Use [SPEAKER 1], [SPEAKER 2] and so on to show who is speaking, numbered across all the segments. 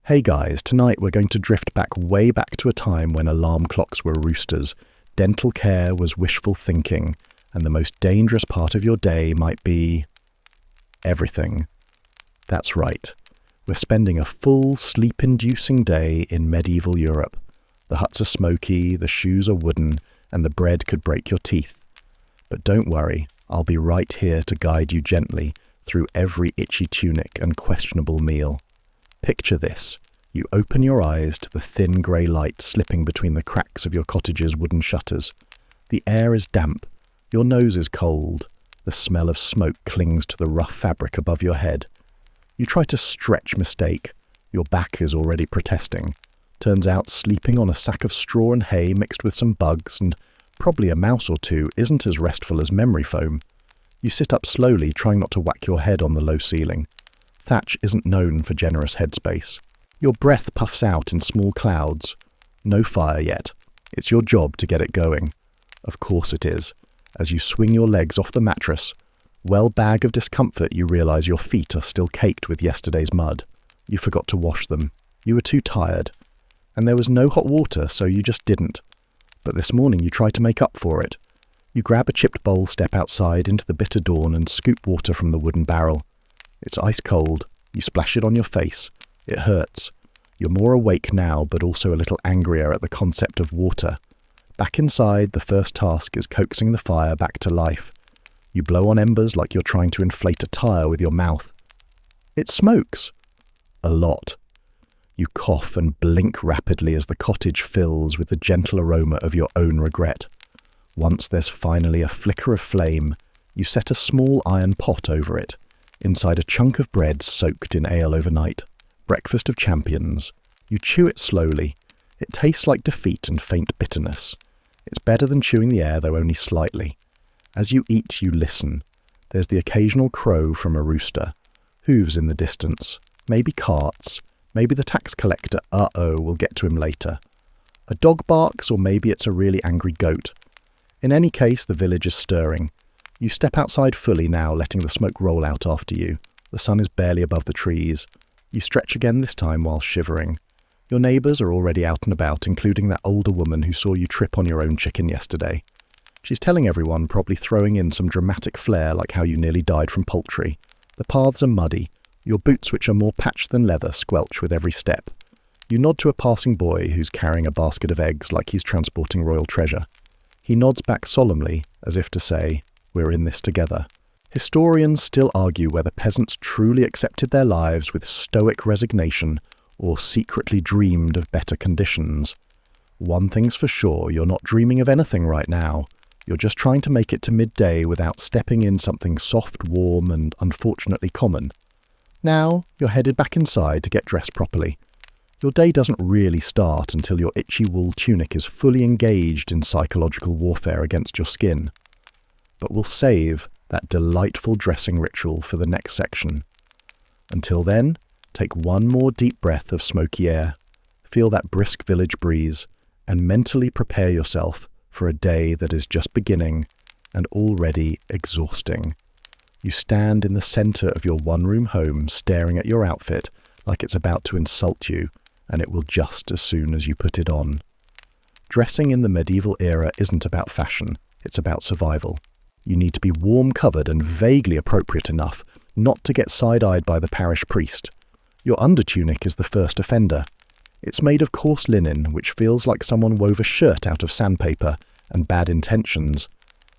[SPEAKER 1] Hey guys, tonight we're going to drift way back to a time when alarm clocks were roosters, dental care was wishful thinking, and the most dangerous part of your day might be everything. That's right. We're spending a full sleep-inducing day in medieval Europe. The huts are smoky, the shoes are wooden, and the bread could break your teeth. But don't worry, I'll be right here to guide you gently through every itchy tunic and questionable meal. Picture this. You open your eyes to the thin grey light slipping between the cracks of your cottage's wooden shutters. The air is damp. Your nose is cold. The smell of smoke clings to the rough fabric above your head. You try to stretch mistake. Your back is already protesting. Turns out sleeping on a sack of straw and hay mixed with some bugs and probably a mouse or two isn't as restful as memory foam. You sit up slowly, trying not to whack your head on the low ceiling. Thatch isn't known for generous headspace. Your breath puffs out in small clouds. No fire yet. It's your job to get it going. Of course it is. As you swing your legs off the mattress, bag of discomfort, you realise your feet are still caked with yesterday's mud. You forgot to wash them. You were too tired. And there was no hot water, so you just didn't. But this morning you try to make up for it. You grab a chipped bowl, step outside into the bitter dawn and scoop water from the wooden barrel. It's ice cold. You splash it on your face. It hurts. You're more awake now, but also a little angrier at the concept of water. Back inside, the first task is coaxing the fire back to life. You blow on embers like you're trying to inflate a tire with your mouth. It smokes. A lot. You cough and blink rapidly as the cottage fills with the gentle aroma of your own regret. Once there's finally a flicker of flame, you set a small iron pot over it. Inside a chunk of bread soaked in ale overnight. Breakfast of champions. You chew it slowly. It tastes like defeat and faint bitterness. It's better than chewing the air, though only slightly. As you eat, you listen. There's the occasional crow from a rooster. Hooves in the distance. Maybe carts. Maybe the tax collector, we'll get to him later. A dog barks, or maybe it's a really angry goat. In any case, the village is stirring. You step outside fully now, letting the smoke roll out after you. The sun is barely above the trees. You stretch again this time while shivering. Your neighbours are already out and about, including that older woman who saw you trip on your own chicken yesterday. She's telling everyone, probably throwing in some dramatic flair like how you nearly died from poultry. The paths are muddy. Your boots, which are more patched than leather, squelch with every step. You nod to a passing boy who's carrying a basket of eggs like he's transporting royal treasure. He nods back solemnly, as if to say, "We're in this together." Historians still argue whether peasants truly accepted their lives with stoic resignation or secretly dreamed of better conditions. One thing's for sure, you're not dreaming of anything right now. You're just trying to make it to midday without stepping in something soft, warm, and unfortunately common. Now, you're headed back inside to get dressed properly. Your day doesn't really start until your itchy wool tunic is fully engaged in psychological warfare against your skin. But we'll save that delightful dressing ritual for the next section. Until then, take one more deep breath of smoky air, feel that brisk village breeze, and mentally prepare yourself for a day that is just beginning and already exhausting. You stand in the centre of your one-room home staring at your outfit like it's about to insult you, and it will just as soon as you put it on. Dressing in the medieval era isn't about fashion, it's about survival. You need to be warm-covered and vaguely appropriate enough not to get side-eyed by the parish priest. Your undertunic is the first offender. It's made of coarse linen, which feels like someone wove a shirt out of sandpaper and bad intentions.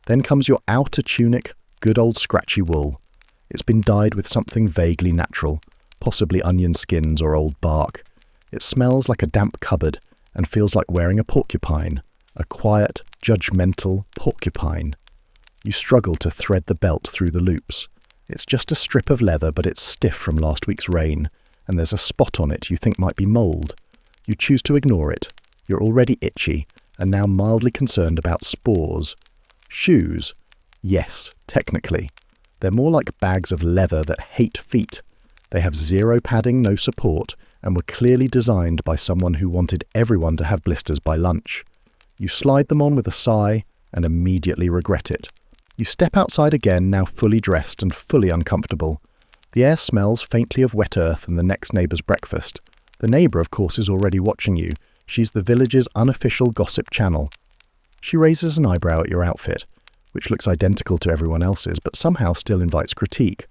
[SPEAKER 1] Then comes your outer tunic, good old scratchy wool. It's been dyed with something vaguely natural, possibly onion skins or old bark. It smells like a damp cupboard and feels like wearing a porcupine, a quiet, judgmental porcupine. You struggle to thread the belt through the loops. It's just a strip of leather, but it's stiff from last week's rain, and there's a spot on it you think might be mould. You choose to ignore it. You're already itchy, and now mildly concerned about spores. Shoes? Yes, technically. They're more like bags of leather that hate feet. They have zero padding, no support, and were clearly designed by someone who wanted everyone to have blisters by lunch. You slide them on with a sigh and immediately regret it. You step outside again, now fully dressed and fully uncomfortable. The air smells faintly of wet earth and the next neighbour's breakfast. The neighbour, of course, is already watching you. She's the village's unofficial gossip channel. She raises an eyebrow at your outfit, which looks identical to everyone else's, but somehow still invites critique.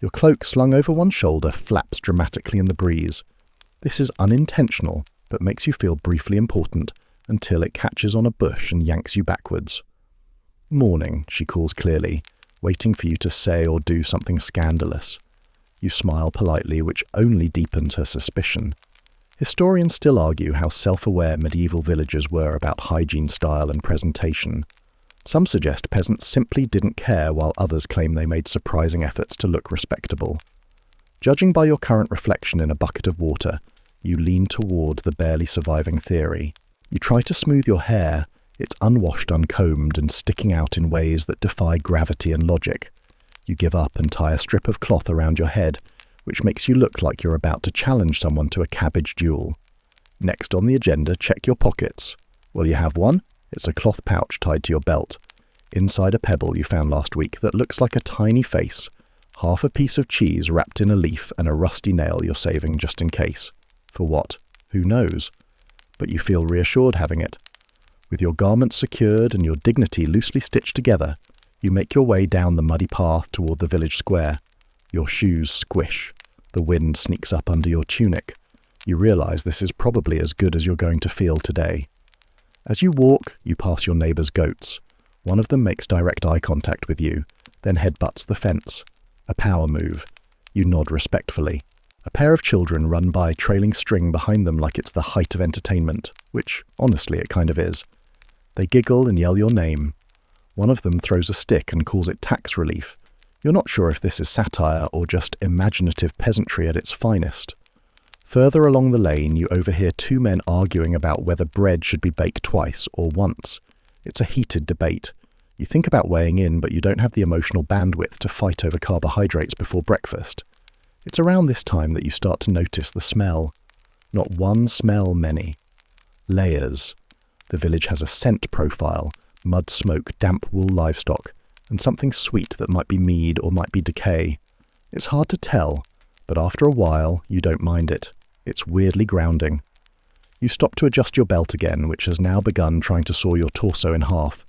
[SPEAKER 1] Your cloak slung over one shoulder flaps dramatically in the breeze. This is unintentional, but makes you feel briefly important until it catches on a bush and yanks you backwards. "Morning," she calls clearly, waiting for you to say or do something scandalous. You smile politely, which only deepens her suspicion. Historians still argue how self-aware medieval villagers were about hygiene style and presentation. Some suggest peasants simply didn't care, while others claim they made surprising efforts to look respectable. Judging by your current reflection in a bucket of water, you lean toward the barely surviving theory. You try to smooth your hair. It's unwashed, uncombed, and sticking out in ways that defy gravity and logic. You give up and tie a strip of cloth around your head, which makes you look like you're about to challenge someone to a cabbage duel. Next on the agenda, check your pockets. Well, you have one. It's a cloth pouch tied to your belt. Inside a pebble you found last week that looks like a tiny face, half a piece of cheese wrapped in a leaf, and a rusty nail you're saving just in case. For what? Who knows? But you feel reassured having it. With your garments secured and your dignity loosely stitched together, you make your way down the muddy path toward the village square. Your shoes squish. The wind sneaks up under your tunic. You realize this is probably as good as you're going to feel today. As you walk, you pass your neighbor's goats. One of them makes direct eye contact with you, then headbutts the fence. A power move. You nod respectfully. A pair of children run by, trailing string behind them like it's the height of entertainment, which, honestly, it kind of is. They giggle and yell your name. One of them throws a stick and calls it tax relief. You're not sure if this is satire or just imaginative peasantry at its finest. Further along the lane, you overhear two men arguing about whether bread should be baked twice or once. It's a heated debate. You think about weighing in, but you don't have the emotional bandwidth to fight over carbohydrates before breakfast. It's around this time that you start to notice the smell. Not one smell, many. Layers. The village has a scent profile, mud smoke, damp wool livestock, and something sweet that might be mead or might be decay. It's hard to tell, but after a while, you don't mind it. It's weirdly grounding. You stop to adjust your belt again, which has now begun trying to saw your torso in half.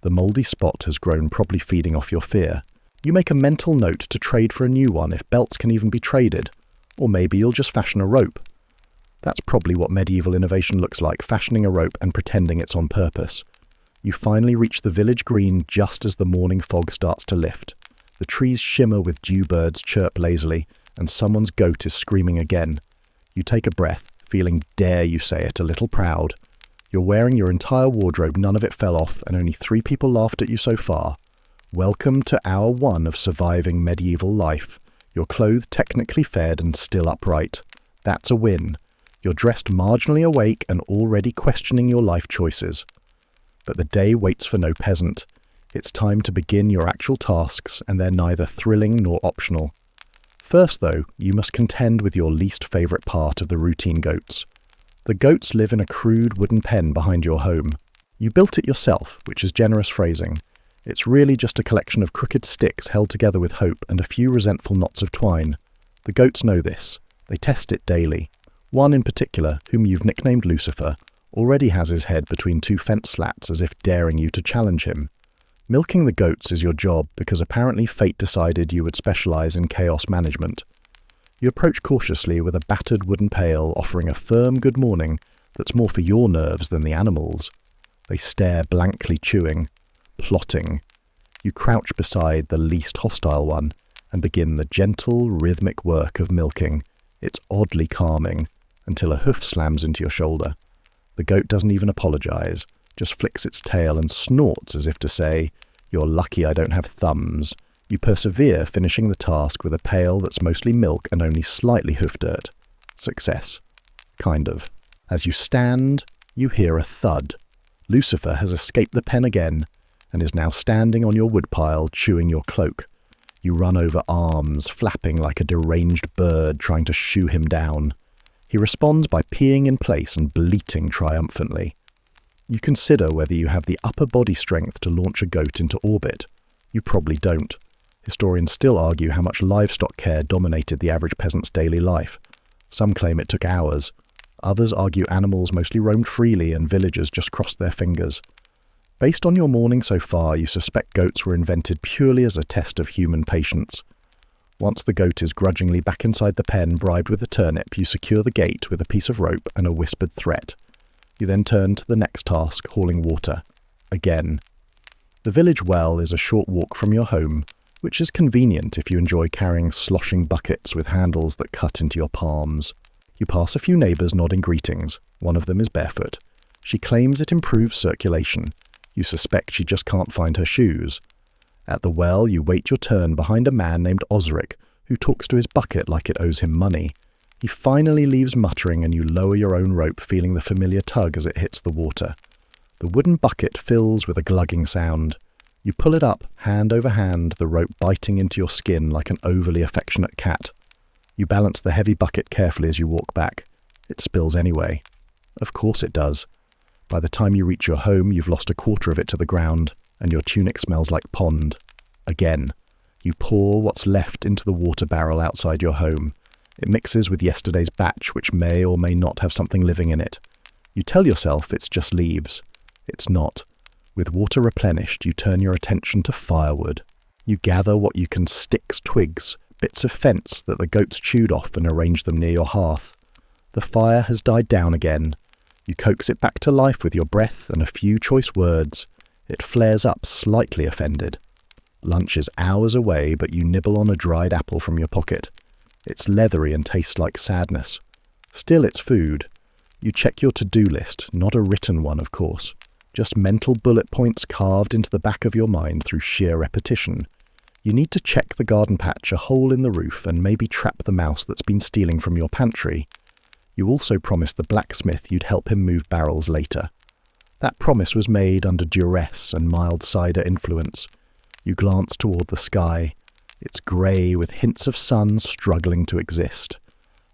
[SPEAKER 1] The mouldy spot has grown, probably feeding off your fear. You make a mental note to trade for a new one if belts can even be traded. Or maybe you'll just fashion a rope. That's probably what medieval innovation looks like, fashioning a rope and pretending it's on purpose. You finally reach the village green just as the morning fog starts to lift. The trees shimmer with dewbirds chirp lazily, and someone's goat is screaming again. You take a breath, feeling, dare you say it, a little proud. You're wearing your entire wardrobe, none of it fell off, and only 3 people laughed at you so far. Welcome to hour 1 of surviving medieval life. You're clothed, technically fed, and still upright. That's a win. You're dressed marginally awake and already questioning your life choices. But the day waits for no peasant. It's time to begin your actual tasks, and they're neither thrilling nor optional. First, though, you must contend with your least favourite part of the routine goats. The goats live in a crude wooden pen behind your home. You built it yourself, which is generous phrasing. It's really just a collection of crooked sticks held together with hope and a few resentful knots of twine. The goats know this. They test it daily. One in particular, whom you've nicknamed Lucifer, already has his head between 2 fence slats as if daring you to challenge him. Milking the goats is your job because apparently fate decided you would specialise in chaos management. You approach cautiously with a battered wooden pail offering a firm good morning that's more for your nerves than the animals. They stare blankly, chewing, plotting. You crouch beside the least hostile one and begin the gentle, rhythmic work of milking. It's oddly calming until a hoof slams into your shoulder. The goat doesn't even apologise, just flicks its tail and snorts as if to say, "You're lucky I don't have thumbs." You persevere, finishing the task with a pail that's mostly milk and only slightly hoof dirt. Success. Kind of. As you stand, you hear a thud. Lucifer has escaped the pen again and is now standing on your woodpile, chewing your cloak. You run over arms, flapping like a deranged bird trying to shoo him down. He responds by peeing in place and bleating triumphantly. You consider whether you have the upper body strength to launch a goat into orbit. You probably don't. Historians still argue how much livestock care dominated the average peasant's daily life. Some claim it took hours. Others argue animals mostly roamed freely and villagers just crossed their fingers. Based on your morning so far, you suspect goats were invented purely as a test of human patience. Once the goat is grudgingly back inside the pen, bribed with a turnip, you secure the gate with a piece of rope and a whispered threat. You then turn to the next task, hauling water. Again. The village well is a short walk from your home, which is convenient if you enjoy carrying sloshing buckets with handles that cut into your palms. You pass a few neighbours nodding greetings. One of them is barefoot. She claims it improves circulation. You suspect she just can't find her shoes. At the well, you wait your turn behind a man named Osric, who talks to his bucket like it owes him money. He finally leaves muttering and you lower your own rope, feeling the familiar tug as it hits the water. The wooden bucket fills with a glugging sound. You pull it up, hand over hand, the rope biting into your skin like an overly affectionate cat. You balance the heavy bucket carefully as you walk back. It spills anyway. Of course it does. By the time you reach your home, you've lost a quarter of it to the ground, and your tunic smells like pond. Again. You pour what's left into the water barrel outside your home. It mixes with yesterday's batch, which may or may not have something living in it. You tell yourself it's just leaves. It's not. With water replenished, you turn your attention to firewood. You gather what you can: sticks, twigs, bits of fence that the goats chewed off, and arrange them near your hearth. The fire has died down again. You coax it back to life with your breath and a few choice words. It flares up, slightly offended. Lunch is hours away, but you nibble on a dried apple from your pocket. It's leathery and tastes like sadness. Still, it's food. You check your to-do list, not a written one, of course. Just mental bullet points carved into the back of your mind through sheer repetition. You need to check the garden patch, a hole in the roof, and maybe trap the mouse that's been stealing from your pantry. You also promised the blacksmith you'd help him move barrels later. That promise was made under duress and mild cider influence. You glance toward the sky. It's grey with hints of sun struggling to exist.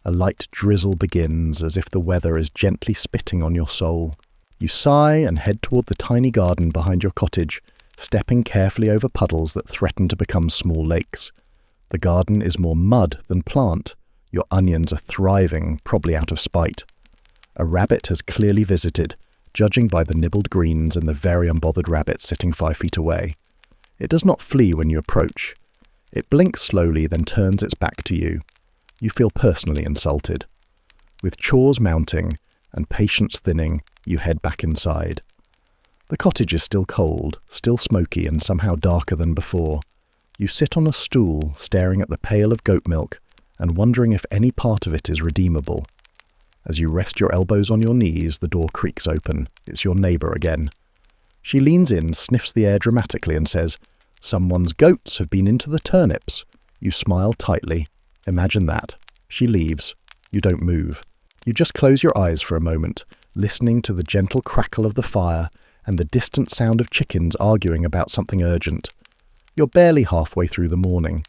[SPEAKER 1] A light drizzle begins, as if the weather is gently spitting on your soul. You sigh and head toward the tiny garden behind your cottage, stepping carefully over puddles that threaten to become small lakes. The garden is more mud than plant. Your onions are thriving, probably out of spite. A rabbit has clearly visited, judging by the nibbled greens and the very unbothered rabbit sitting 5 feet away. It does not flee when you approach. It blinks slowly, then turns its back to you. You feel personally insulted. With chores mounting and patience thinning, you head back inside. The cottage is still cold, still smoky, and somehow darker than before. You sit on a stool, staring at the pail of goat milk, and wondering if any part of it is redeemable. As you rest your elbows on your knees, the door creaks open. It's your neighbour again. She leans in, sniffs the air dramatically, and says, "Someone's goats have been into the turnips." You smile tightly. Imagine that. She leaves. You don't move. You just close your eyes for a moment, listening to the gentle crackle of the fire and the distant sound of chickens arguing about something urgent. You're barely halfway through the morning.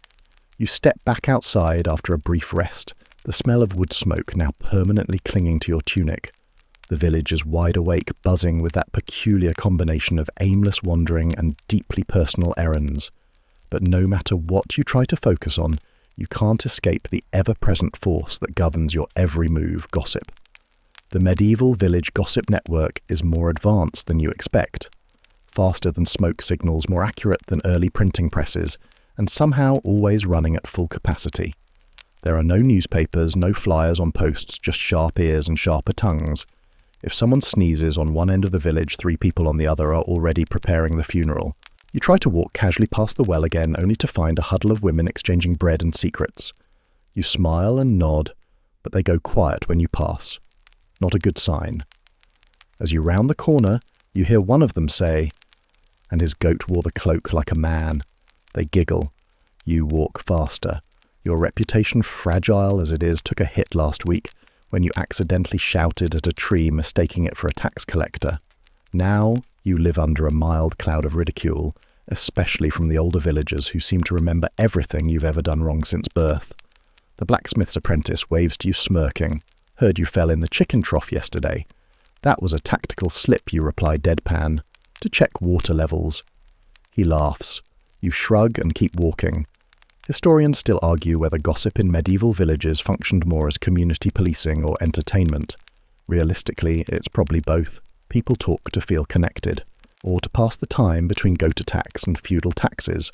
[SPEAKER 1] You step back outside after a brief rest, the smell of wood smoke now permanently clinging to your tunic. The village is wide awake, buzzing with that peculiar combination of aimless wandering and deeply personal errands. But no matter what you try to focus on, you can't escape the ever-present force that governs your every move: gossip. The medieval village gossip network is more advanced than you expect. Faster than smoke signals, more accurate than early printing presses, and somehow always running at full capacity. There are no newspapers, no flyers on posts, just sharp ears and sharper tongues. If someone sneezes on one end of the village, 3 people on the other are already preparing the funeral. You try to walk casually past the well again, only to find a huddle of women exchanging bread and secrets. You smile and nod, but they go quiet when you pass. Not a good sign. As you round the corner, you hear one of them say, "And his goat wore the cloak like a man." They giggle. You walk faster. Your reputation, fragile as it is, took a hit last week when you accidentally shouted at a tree, mistaking it for a tax collector. Now you live under a mild cloud of ridicule, especially from the older villagers who seem to remember everything you've ever done wrong since birth. The blacksmith's apprentice waves to you smirking. "Heard you fell in the chicken trough yesterday." "That was a tactical slip," you reply deadpan, "to check water levels." He laughs. You shrug and keep walking. Historians still argue whether gossip in medieval villages functioned more as community policing or entertainment. Realistically, it's probably both. People talk to feel connected, or to pass the time between goat attacks and feudal taxes.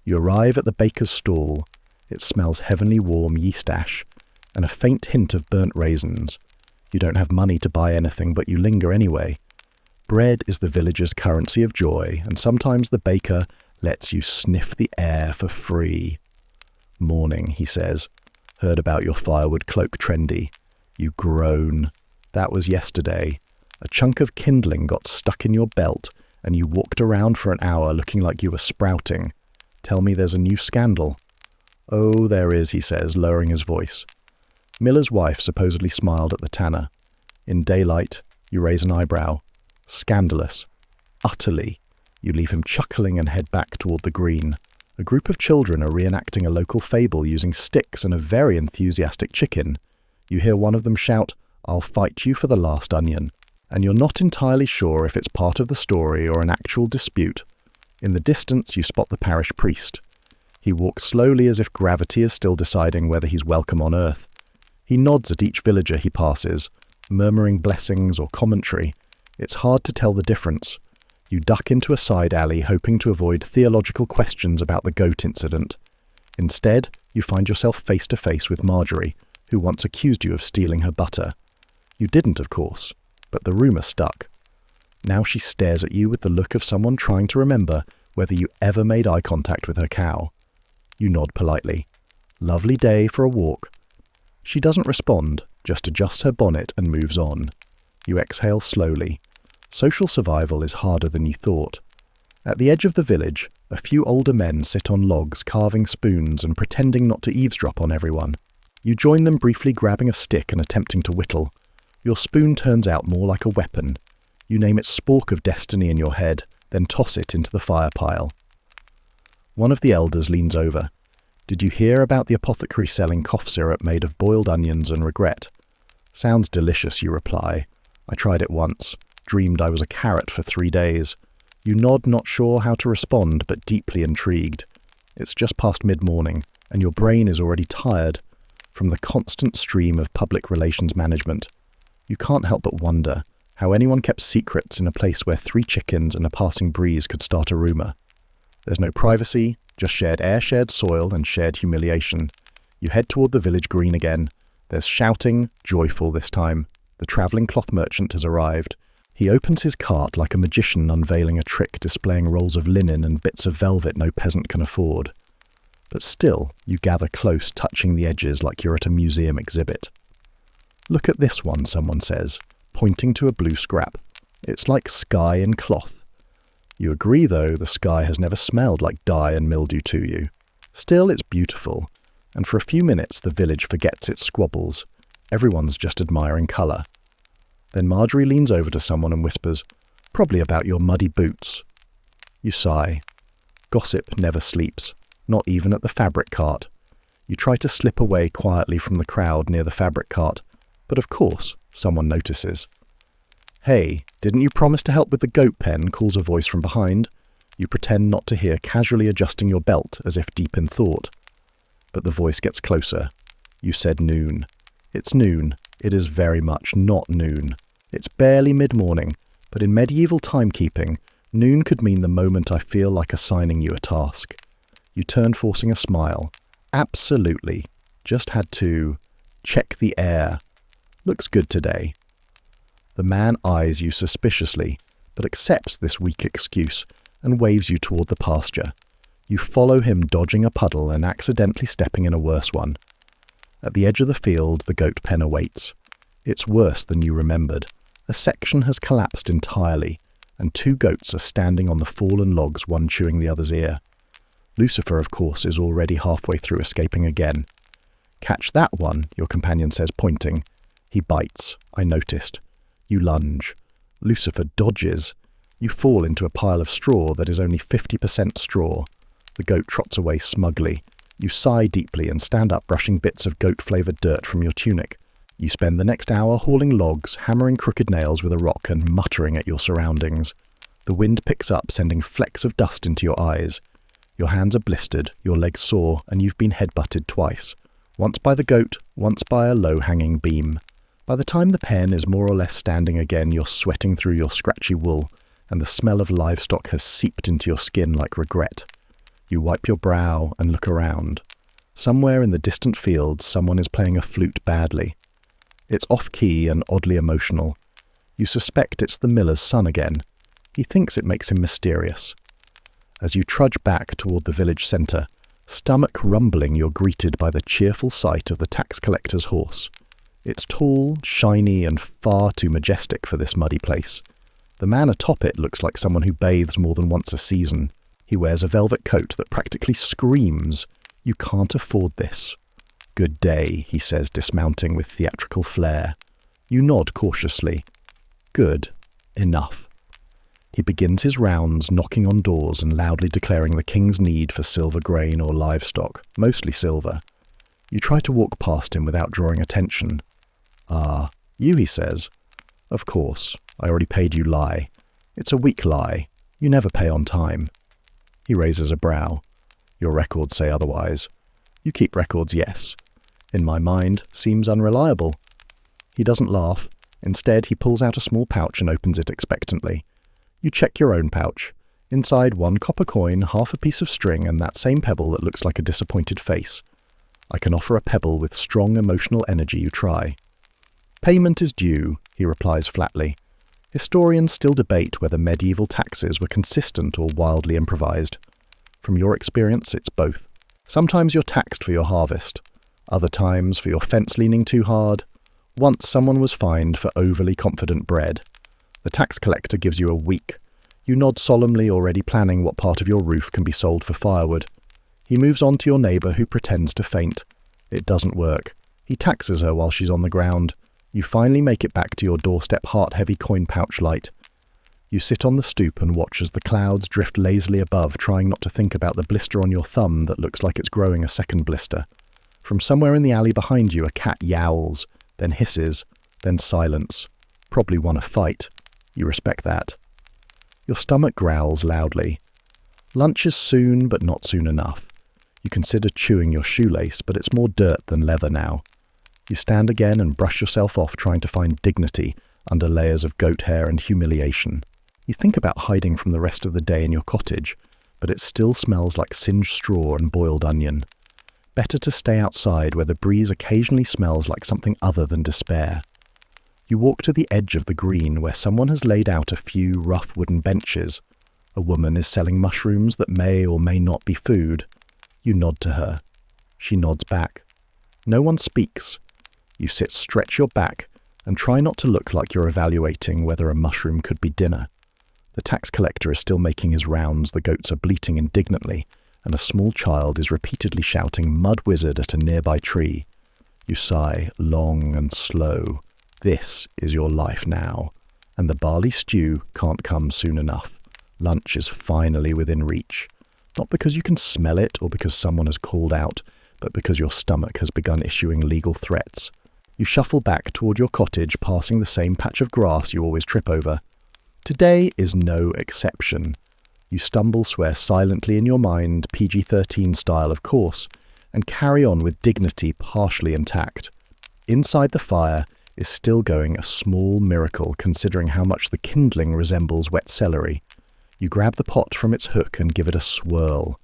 [SPEAKER 1] You arrive at the baker's stall. It smells heavenly warm yeast ash, and a faint hint of burnt raisins. You don't have money to buy anything, but you linger anyway. Bread is the village's currency of joy, and sometimes the baker lets you sniff the air for free. Morning, he says. Heard about your firewood cloak trendy. You groan. That was yesterday. A chunk of kindling got stuck in your belt, and you walked around for an hour looking like you were sprouting. Tell me there's a new scandal. Oh, there is, he says, lowering his voice. Miller's wife supposedly smiled at the tanner. In daylight, you raise an eyebrow. Scandalous. Utterly. You leave him chuckling and head back toward the green. A group of children are reenacting a local fable using sticks and a very enthusiastic chicken. You hear one of them shout, "I'll fight you for the last onion," and you're not entirely sure if it's part of the story or an actual dispute. In the distance, you spot the parish priest. He walks slowly as if gravity is still deciding whether he's welcome on earth. He nods at each villager he passes, murmuring blessings or commentary. It's hard to tell the difference. You duck into a side alley hoping to avoid theological questions about the goat incident. Instead, you find yourself face to face with Marjorie, who once accused you of stealing her butter. You didn't, of course, but the rumour stuck. Now she stares at you with the look of someone trying to remember whether you ever made eye contact with her cow. You nod politely. Lovely day for a walk. She doesn't respond, just adjusts her bonnet and moves on. You exhale slowly. Social survival is harder than you thought. At the edge of the village, a few older men sit on logs carving spoons and pretending not to eavesdrop on everyone. You join them briefly grabbing a stick and attempting to whittle. Your spoon turns out more like a weapon. You name it Spork of Destiny in your head, then toss it into the fire pile. One of the elders leans over. Did you hear about the apothecary selling cough syrup made of boiled onions and regret? Sounds delicious, you reply. I tried it once. Dreamed I was a carrot for 3 days. You nod, not sure how to respond, but deeply intrigued. It's just past mid-morning, and your brain is already tired from the constant stream of public relations management. You can't help but wonder how anyone kept secrets in a place where 3 chickens and a passing breeze could start a rumour. There's no privacy, just shared air, shared soil, and shared humiliation. You head toward the village green again. There's shouting, joyful this time. The travelling cloth merchant has arrived. He opens his cart like a magician unveiling a trick displaying rolls of linen and bits of velvet no peasant can afford. But still, you gather close, touching the edges like you're at a museum exhibit. Look at this one, someone says, pointing to a blue scrap. It's like sky in cloth. You agree, though, the sky has never smelled like dye and mildew to you. Still, it's beautiful, and for a few minutes the village forgets its squabbles. Everyone's just admiring colour. Then Marjorie leans over to someone and whispers, "Probably about your muddy boots." You sigh. Gossip never sleeps, not even at the fabric cart. You try to slip away quietly from the crowd near the fabric cart, but of course, someone notices. "Hey, didn't you promise to help with the goat pen?" calls a voice from behind. You pretend not to hear, casually adjusting your belt as if deep in thought. But the voice gets closer. You said noon. It's noon. It is very much not noon. It's barely mid-morning, but in medieval timekeeping, noon could mean the moment I feel like assigning you a task. You turn, forcing a smile. Absolutely. Just had to check the air. Looks good today. The man eyes you suspiciously, but accepts this weak excuse and waves you toward the pasture. You follow him, dodging a puddle and accidentally stepping in a worse one. At the edge of the field, the goat pen awaits. It's worse than you remembered. A section has collapsed entirely, and 2 goats are standing on the fallen logs, one chewing the other's ear. Lucifer, of course, is already halfway through escaping again. "Catch that one," your companion says, pointing. He bites. I noticed. You lunge. Lucifer dodges. You fall into a pile of straw that is only 50% straw. The goat trots away smugly. You sigh deeply and stand up, brushing bits of goat-flavoured dirt from your tunic. You spend the next hour hauling logs, hammering crooked nails with a rock and muttering at your surroundings. The wind picks up, sending flecks of dust into your eyes. Your hands are blistered, your legs sore, and you've been headbutted twice. Once by the goat, once by a low-hanging beam. By the time the pen is more or less standing again, you're sweating through your scratchy wool, and the smell of livestock has seeped into your skin like regret. You wipe your brow and look around. Somewhere in the distant fields, someone is playing a flute badly. It's off-key and oddly emotional. You suspect it's the miller's son again. He thinks it makes him mysterious. As you trudge back toward the village centre, stomach rumbling, you're greeted by the cheerful sight of the tax collector's horse. It's tall, shiny, and far too majestic for this muddy place. The man atop it looks like someone who bathes more than once a season. He wears a velvet coat that practically screams, "You can't afford this." "Good day," he says, dismounting with theatrical flair. You nod cautiously. Good. Enough. He begins his rounds, knocking on doors and loudly declaring the king's need for silver grain or livestock, mostly silver. You try to walk past him without drawing attention. "Ah, you," he says. "Of course. I already paid you lie. It's a weak lie. You never pay on time." He raises a brow. "Your records say otherwise." "You keep records, yes. In my mind, seems unreliable." He doesn't laugh. Instead, he pulls out a small pouch and opens it expectantly. You check your own pouch. Inside, 1 copper coin, half a piece of string, and that same pebble that looks like a disappointed face. "I can offer a pebble with strong emotional energy. You try." "Payment is due," he replies flatly. Historians still debate whether medieval taxes were consistent or wildly improvised. From your experience, it's both. Sometimes you're taxed for your harvest. Other times for your fence leaning too hard. Once someone was fined for overly confident bread. The tax collector gives you a week. You nod solemnly, already planning what part of your roof can be sold for firewood. He moves on to your neighbour who pretends to faint. It doesn't work. He taxes her while she's on the ground. You finally make it back to your doorstep heart-heavy coin pouch light. You sit on the stoop and watch as the clouds drift lazily above, trying not to think about the blister on your thumb that looks like it's growing a second blister. From somewhere in the alley behind you, a cat yowls, then hisses, then silence. Probably won a fight. You respect that. Your stomach growls loudly. Lunch is soon, but not soon enough. You consider chewing your shoelace, but it's more dirt than leather now. You stand again and brush yourself off, trying to find dignity under layers of goat hair and humiliation. You think about hiding from the rest of the day in your cottage, but it still smells like singed straw and boiled onion. Better to stay outside where the breeze occasionally smells like something other than despair. You walk to the edge of the green where someone has laid out a few rough wooden benches. A woman is selling mushrooms that may or may not be food. You nod to her. She nods back. No one speaks. You sit, stretch your back, and try not to look like you're evaluating whether a mushroom could be dinner. The tax collector is still making his rounds, the goats are bleating indignantly, and a small child is repeatedly shouting "Mud Wizard" at a nearby tree. You sigh, long and slow. This is your life now, and the barley stew can't come soon enough. Lunch is finally within reach. Not because you can smell it or because someone has called out, but because your stomach has begun issuing legal threats. You shuffle back toward your cottage, passing the same patch of grass you always trip over. Today is no exception. You stumble, swear silently in your mind, PG-13 style of course, and carry on with dignity partially intact. Inside the fire is still going a small miracle, considering how much the kindling resembles wet celery. You grab the pot from its hook and give it a swirl.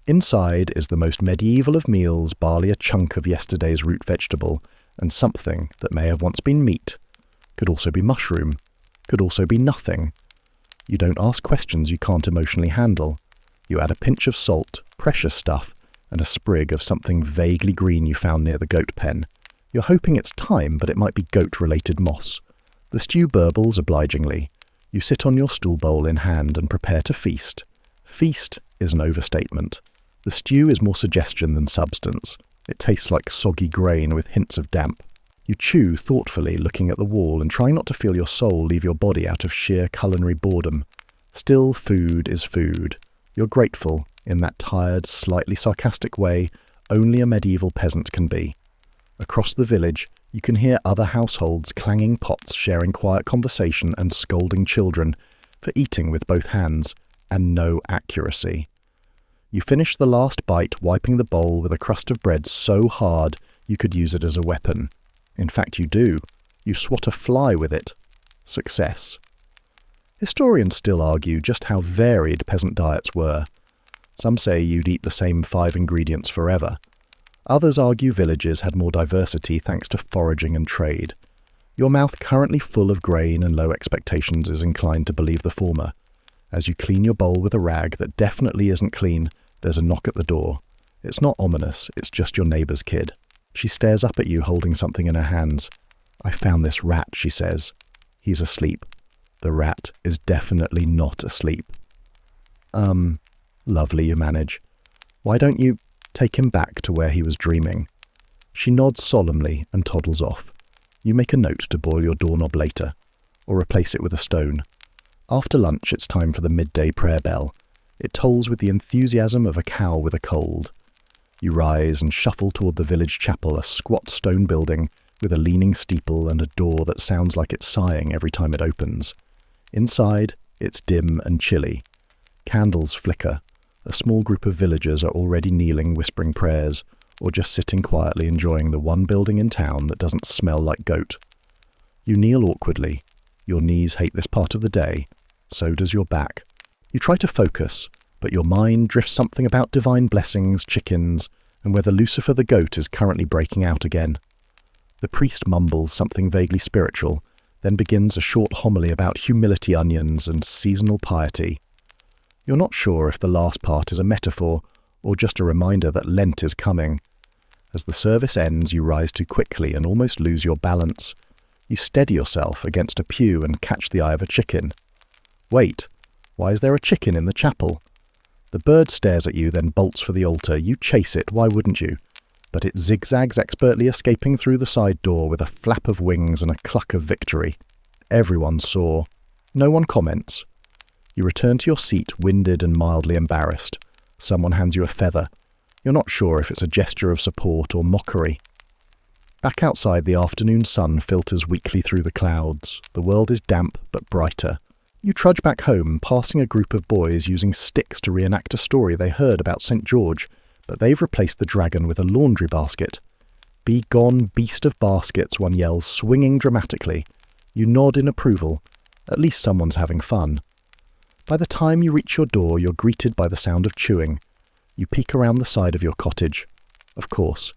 [SPEAKER 1] Inside is the most medieval of meals, barley a chunk of yesterday's root vegetable, and something that may have once been meat. Could also be mushroom. Could also be nothing. You don't ask questions you can't emotionally handle. You add a pinch of salt, precious stuff, and a sprig of something vaguely green you found near the goat pen. You're hoping it's thyme, but it might be goat-related moss. The stew burbles obligingly. You sit on your stool bowl in hand and prepare to feast. Feast is an overstatement. The stew is more suggestion than substance. It tastes like soggy grain with hints of damp. You chew thoughtfully, looking at the wall and trying not to feel your soul leave your body out of sheer culinary boredom. Still, food is food. You're grateful, in that tired, slightly sarcastic way only a medieval peasant can be. Across the village, you can hear other households clanging pots, sharing quiet conversation and scolding children for eating with both hands, and no accuracy. You finish the last bite, wiping the bowl with a crust of bread so hard you could use it as a weapon. In fact, you do. You swat a fly with it. Success. Historians still argue just how varied peasant diets were. Some say you'd eat the same 5 ingredients forever. Others argue villages had more diversity thanks to foraging and trade. Your mouth, currently full of grain and low expectations, is inclined to believe the former. As you clean your bowl with a rag that definitely isn't clean, there's a knock at the door. It's not ominous, it's just your neighbour's kid. She stares up at you holding something in her hands. "I found this rat," she says. He's asleep. The rat is definitely not asleep. Lovely, you manage. Why don't you take him back to where he was dreaming? She nods solemnly and toddles off. You make a note to boil your doorknob later, or replace it with a stone. After lunch, it's time for the midday prayer bell. It tolls with the enthusiasm of a cow with a cold. You rise and shuffle toward the village chapel, a squat stone building with a leaning steeple and a door that sounds like it's sighing every time it opens. Inside, it's dim and chilly. Candles flicker. A small group of villagers are already kneeling, whispering prayers, or just sitting quietly enjoying the one building in town that doesn't smell like goat. You kneel awkwardly. Your knees hate this part of the day. So does your back. You try to focus, but your mind drifts something about divine blessings, chickens, and whether Lucifer the goat is currently breaking out again. The priest mumbles something vaguely spiritual, then begins a short homily about humility onions and seasonal piety. You're not sure if the last part is a metaphor or just a reminder that Lent is coming. As the service ends, you rise too quickly and almost lose your balance. You steady yourself against a pew and catch the eye of a chicken. Wait, why is there a chicken in the chapel? The bird stares at you, then bolts for the altar. You chase it, why wouldn't you? But it zigzags expertly, escaping through the side door with a flap of wings and a cluck of victory. Everyone saw. No one comments. You return to your seat, winded and mildly embarrassed. Someone hands you a feather. You're not sure if it's a gesture of support or mockery. Back outside, the afternoon sun filters weakly through the clouds. The world is damp but brighter. You trudge back home, passing a group of boys using sticks to reenact a story they heard about St. George, but they've replaced the dragon with a laundry basket. "Be gone, beast of baskets," one yells, swinging dramatically. You nod in approval. At least someone's having fun. By the time you reach your door, you're greeted by the sound of chewing. You peek around the side of your cottage. Of course.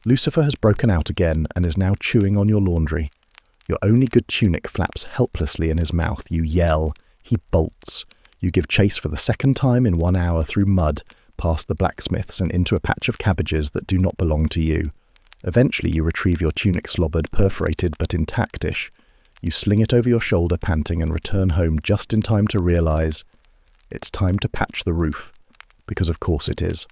[SPEAKER 1] Lucifer has broken out again and is now chewing on your laundry. Your only good tunic flaps helplessly in his mouth. You yell. He bolts. You give chase for the second time in 1 hour through mud, past the blacksmiths and into a patch of cabbages that do not belong to you. Eventually you retrieve your tunic, slobbered, perforated but intactish. You sling it over your shoulder, panting, and return home just in time to realize it's time to patch the roof. Because of course it is.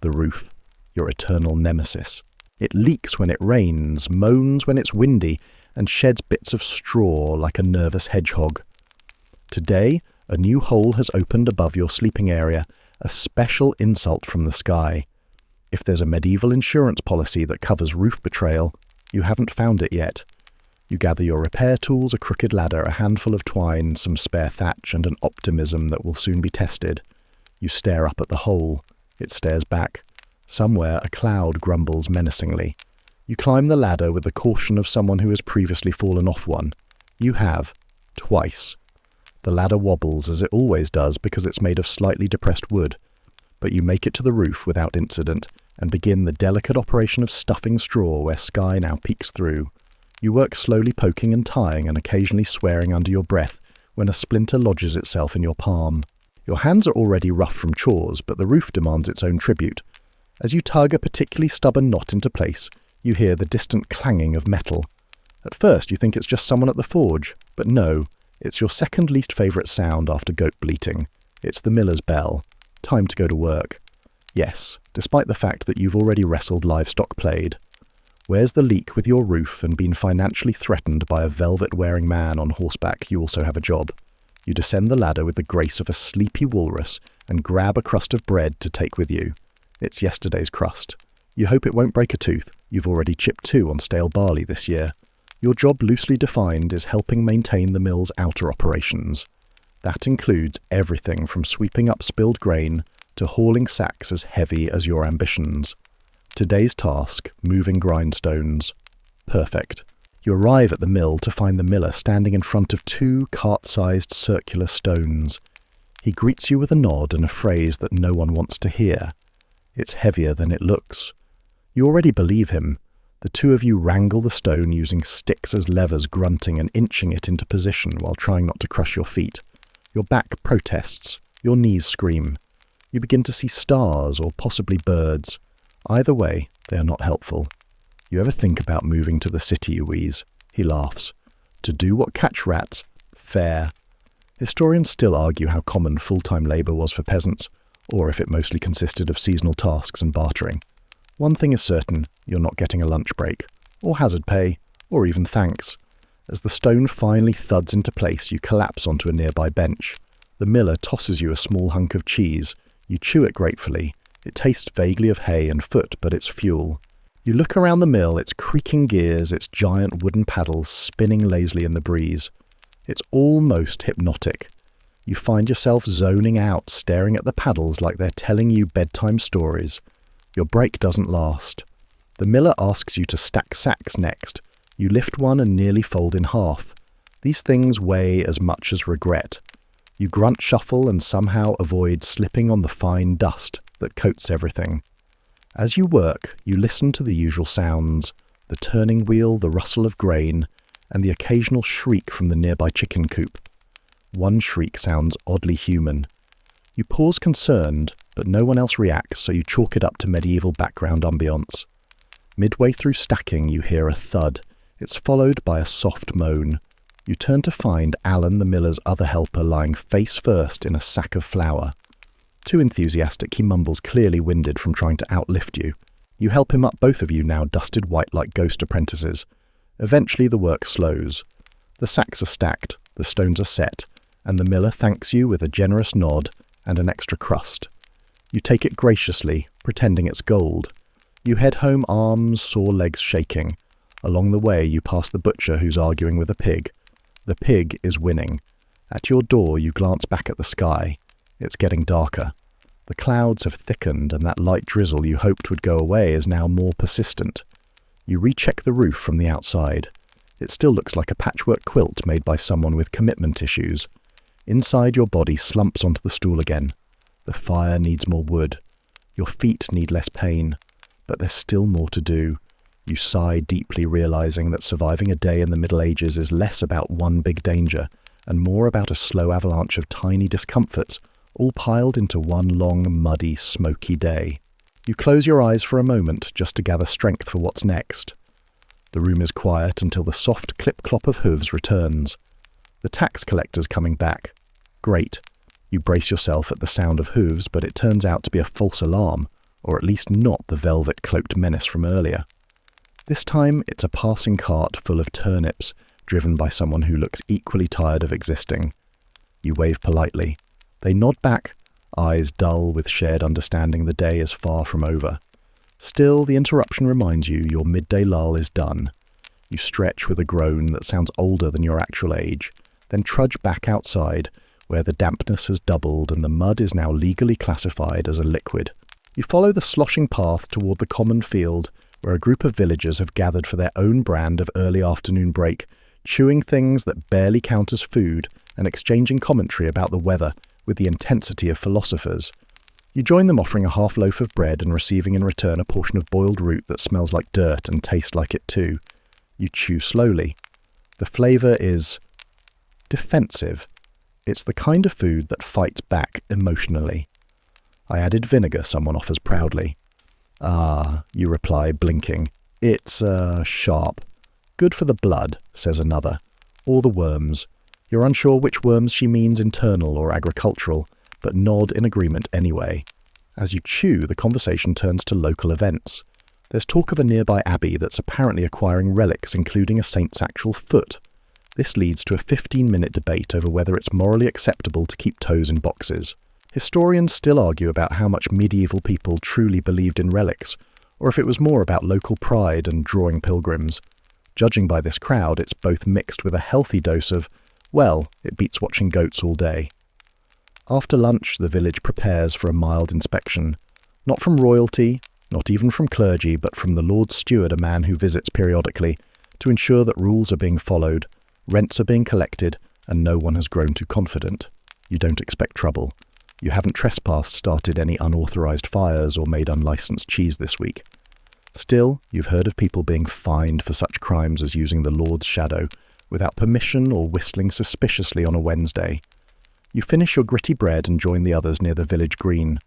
[SPEAKER 1] The roof, your eternal nemesis. It leaks when it rains, moans when it's windy, and sheds bits of straw like a nervous hedgehog. Today, a new hole has opened above your sleeping area, a special insult from the sky. If there's a medieval insurance policy that covers roof betrayal, you haven't found it yet. You gather your repair tools, a crooked ladder, a handful of twine, some spare thatch, and an optimism that will soon be tested. You stare up at the hole. It stares back. Somewhere a cloud grumbles menacingly. You climb the ladder with the caution of someone who has previously fallen off one. You have. Twice. The ladder wobbles, as it always does, because it's made of slightly depressed wood. But you make it to the roof without incident, and begin the delicate operation of stuffing straw where sky now peeks through. You work slowly, poking and tying and occasionally swearing under your breath when a splinter lodges itself in your palm. Your hands are already rough from chores, but the roof demands its own tribute. As you tug a particularly stubborn knot into place, you hear the distant clanging of metal. At first you think it's just someone at the forge, but no, it's your second least favourite sound after goat bleating. It's the miller's bell. Time to go to work. Yes, despite the fact that you've already wrestled livestock played. Where's the leak with your roof and been financially threatened by a velvet-wearing man on horseback, you also have a job. You descend the ladder with the grace of a sleepy walrus and grab a crust of bread to take with you. It's yesterday's crust. You hope it won't break a tooth. You've already chipped 2 on stale barley this year. Your job, loosely defined, is helping maintain the mill's outer operations. That includes everything from sweeping up spilled grain, to hauling sacks as heavy as your ambitions. Today's task, moving grindstones. Perfect. You arrive at the mill to find the miller standing in front of 2 cart-sized circular stones. He greets you with a nod and a phrase that no one wants to hear. It's heavier than it looks. You already believe him. The 2 of you wrangle the stone using sticks as levers, grunting and inching it into position while trying not to crush your feet. Your back protests. Your knees scream. You begin to see stars or possibly birds. Either way, they are not helpful. You ever think about moving to the city, you wheeze? He laughs. To do what catch rats? Fair. Historians still argue how common full-time labour was for peasants, or if it mostly consisted of seasonal tasks and bartering. One thing is certain, you're not getting a lunch break, or hazard pay, or even thanks. As the stone finally thuds into place, you collapse onto a nearby bench. The miller tosses you a small hunk of cheese. You chew it gratefully. It tastes vaguely of hay and foot, but it's fuel. You look around the mill, its creaking gears, its giant wooden paddles spinning lazily in the breeze. It's almost hypnotic. You find yourself zoning out, staring at the paddles like they're telling you bedtime stories. Your break doesn't last. The miller asks you to stack sacks next. You lift one and nearly fold in half. These things weigh as much as regret. You grunt shuffle and somehow avoid slipping on the fine dust that coats everything. As you work, you listen to the usual sounds, the turning wheel, the rustle of grain, and the occasional shriek from the nearby chicken coop. One shriek sounds oddly human. You pause concerned, but no one else reacts, so you chalk it up to medieval background ambience. Midway through stacking, you hear a thud. It's followed by a soft moan. You turn to find Alan, the miller's other helper, lying face first in a sack of flour. Too enthusiastic, he mumbles, clearly winded from trying to outlift you. You help him up, both of you now dusted white like ghost apprentices. Eventually the work slows. The sacks are stacked, the stones are set, and the miller thanks you with a generous nod and an extra crust. You take it graciously, pretending it's gold. You head home, arms, sore legs shaking. Along the way you pass the butcher who's arguing with a pig. The pig is winning. At your door you glance back at the sky. It's getting darker. The clouds have thickened and that light drizzle you hoped would go away is now more persistent. You recheck the roof from the outside. It still looks like a patchwork quilt made by someone with commitment issues. Inside your body slumps onto the stool again. The fire needs more wood. Your feet need less pain. But there's still more to do. You sigh deeply, realizing that surviving a day in the Middle Ages is less about one big danger and more about a slow avalanche of tiny discomforts, all piled into one long, muddy, smoky day. You close your eyes for a moment just to gather strength for what's next. The room is quiet until the soft clip-clop of hooves returns. The tax collector's coming back. Great. You brace yourself at the sound of hooves, but it turns out to be a false alarm, or at least not the velvet-cloaked menace from earlier. This time it's a passing cart full of turnips, driven by someone who looks equally tired of existing. You wave politely. They nod back, eyes dull with shared understanding the day is far from over. Still, the interruption reminds you your midday lull is done. You stretch with a groan that sounds older than your actual age, then trudge back outside, where the dampness has doubled and the mud is now legally classified as a liquid. You follow the sloshing path toward the common field, where a group of villagers have gathered for their own brand of early afternoon break, chewing things that barely count as food and exchanging commentary about the weather with the intensity of philosophers. You join them offering a half loaf of bread and receiving in return a portion of boiled root that smells like dirt and tastes like it too. You chew slowly. The flavour is defensive. It's the kind of food that fights back emotionally. I added vinegar, someone offers proudly. Ah, you reply, blinking. It's, sharp. Good for the blood, says another. Or the worms. You're unsure which worms she means, internal or agricultural, but nod in agreement anyway. As you chew, the conversation turns to local events. There's talk of a nearby abbey that's apparently acquiring relics, including a saint's actual foot. This leads to a 15-minute debate over whether it's morally acceptable to keep toes in boxes. Historians still argue about how much medieval people truly believed in relics, or if it was more about local pride and drawing pilgrims. Judging by this crowd, it's both mixed with a healthy dose of, well, it beats watching goats all day. After lunch, the village prepares for a mild inspection. Not from royalty, not even from clergy, but from the Lord Steward, a man who visits periodically, to ensure that rules are being followed, rents are being collected, and no one has grown too confident. You don't expect trouble. You haven't trespassed, started any unauthorized fires, or made unlicensed cheese this week. Still, you've heard of people being fined for such crimes as using the Lord's shadow, without permission or whistling suspiciously on a Wednesday. You finish your gritty bread and join the others near the village green.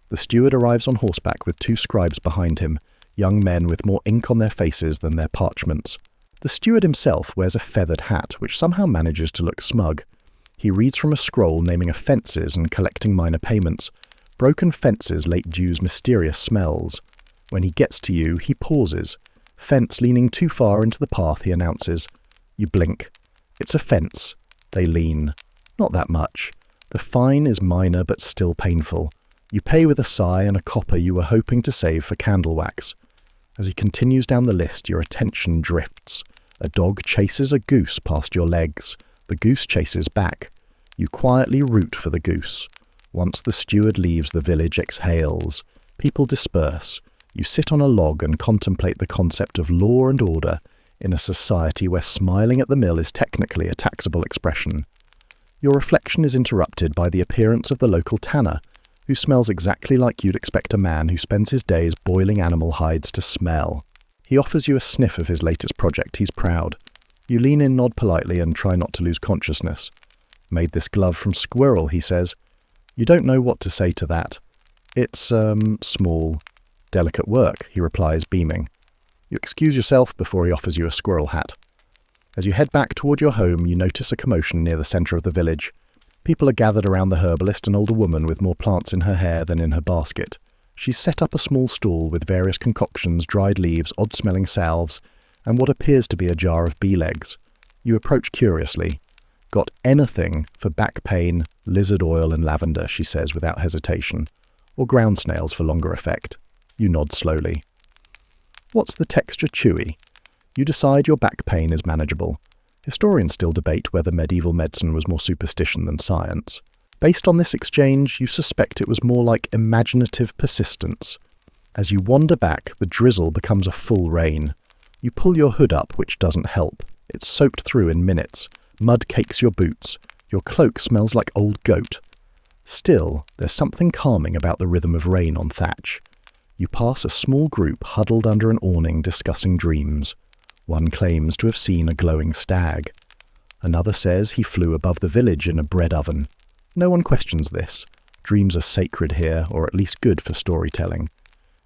[SPEAKER 1] The steward arrives on horseback with 2 scribes behind him, young men with more ink on their faces than their parchments. The steward himself wears a feathered hat, which somehow manages to look smug. He reads from a scroll naming offences and collecting minor payments. Broken fences, late dues, mysterious smells. When he gets to you, he pauses. Fence leaning too far into the path, he announces. You blink. It's a fence. They lean. Not that much. The fine is minor but still painful. You pay with a sigh and a copper you were hoping to save for candle wax. As he continues down the list, your attention drifts. A dog chases a goose past your legs. The goose chases back. You quietly root for the goose. Once the steward leaves, the village exhales. People disperse. You sit on a log and contemplate the concept of law and order in a society where smiling at the mill is technically a taxable expression. Your reflection is interrupted by the appearance of the local tanner, who smells exactly like you'd expect a man who spends his days boiling animal hides to smell. He offers you a sniff of his latest project. He's proud. You lean in, nod politely, and try not to lose consciousness. Made this glove from squirrel, he says. You don't know what to say to that. It's, small. Delicate work, he replies, beaming. You excuse yourself before he offers you a squirrel hat. As you head back toward your home, you notice a commotion near the centre of the village. People are gathered around the herbalist, an older woman with more plants in her hair than in her basket. She's set up a small stall with various concoctions, dried leaves, odd-smelling salves, and what appears to be a jar of bee legs. You approach curiously. Got anything for back pain, lizard oil and lavender, she says without hesitation. Or ground snails for longer effect. You nod slowly. What's the texture chewy? You decide your back pain is manageable. Historians still debate whether medieval medicine was more superstition than science. Based on this exchange, you suspect it was more like imaginative persistence. As you wander back, the drizzle becomes a full rain. You pull your hood up, which doesn't help. It's soaked through in minutes. Mud cakes your boots. Your cloak smells like old goat. Still, there's something calming about the rhythm of rain on thatch. You pass a small group huddled under an awning discussing dreams. One claims to have seen a glowing stag. Another says he flew above the village in a bread oven. No one questions this. Dreams are sacred here, or at least good for storytelling.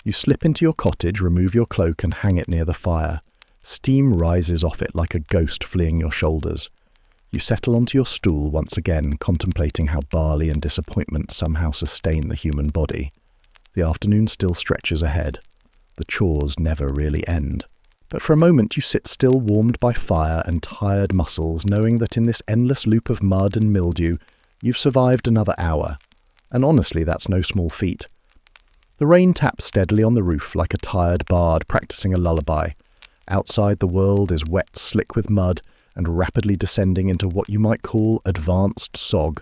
[SPEAKER 1] You slip into your cottage, remove your cloak and hang it near the fire. Steam rises off it like a ghost fleeing your shoulders. You settle onto your stool once again, contemplating how barley and disappointment somehow sustain the human body. The afternoon still stretches ahead. The chores never really end. But for a moment you sit still, warmed by fire and tired muscles, knowing that in this endless loop of mud and mildew, you've survived another hour. And honestly, that's no small feat. The rain taps steadily on the roof like a tired bard practicing a lullaby. Outside, the world is wet, slick with mud, and rapidly descending into what you might call advanced sog.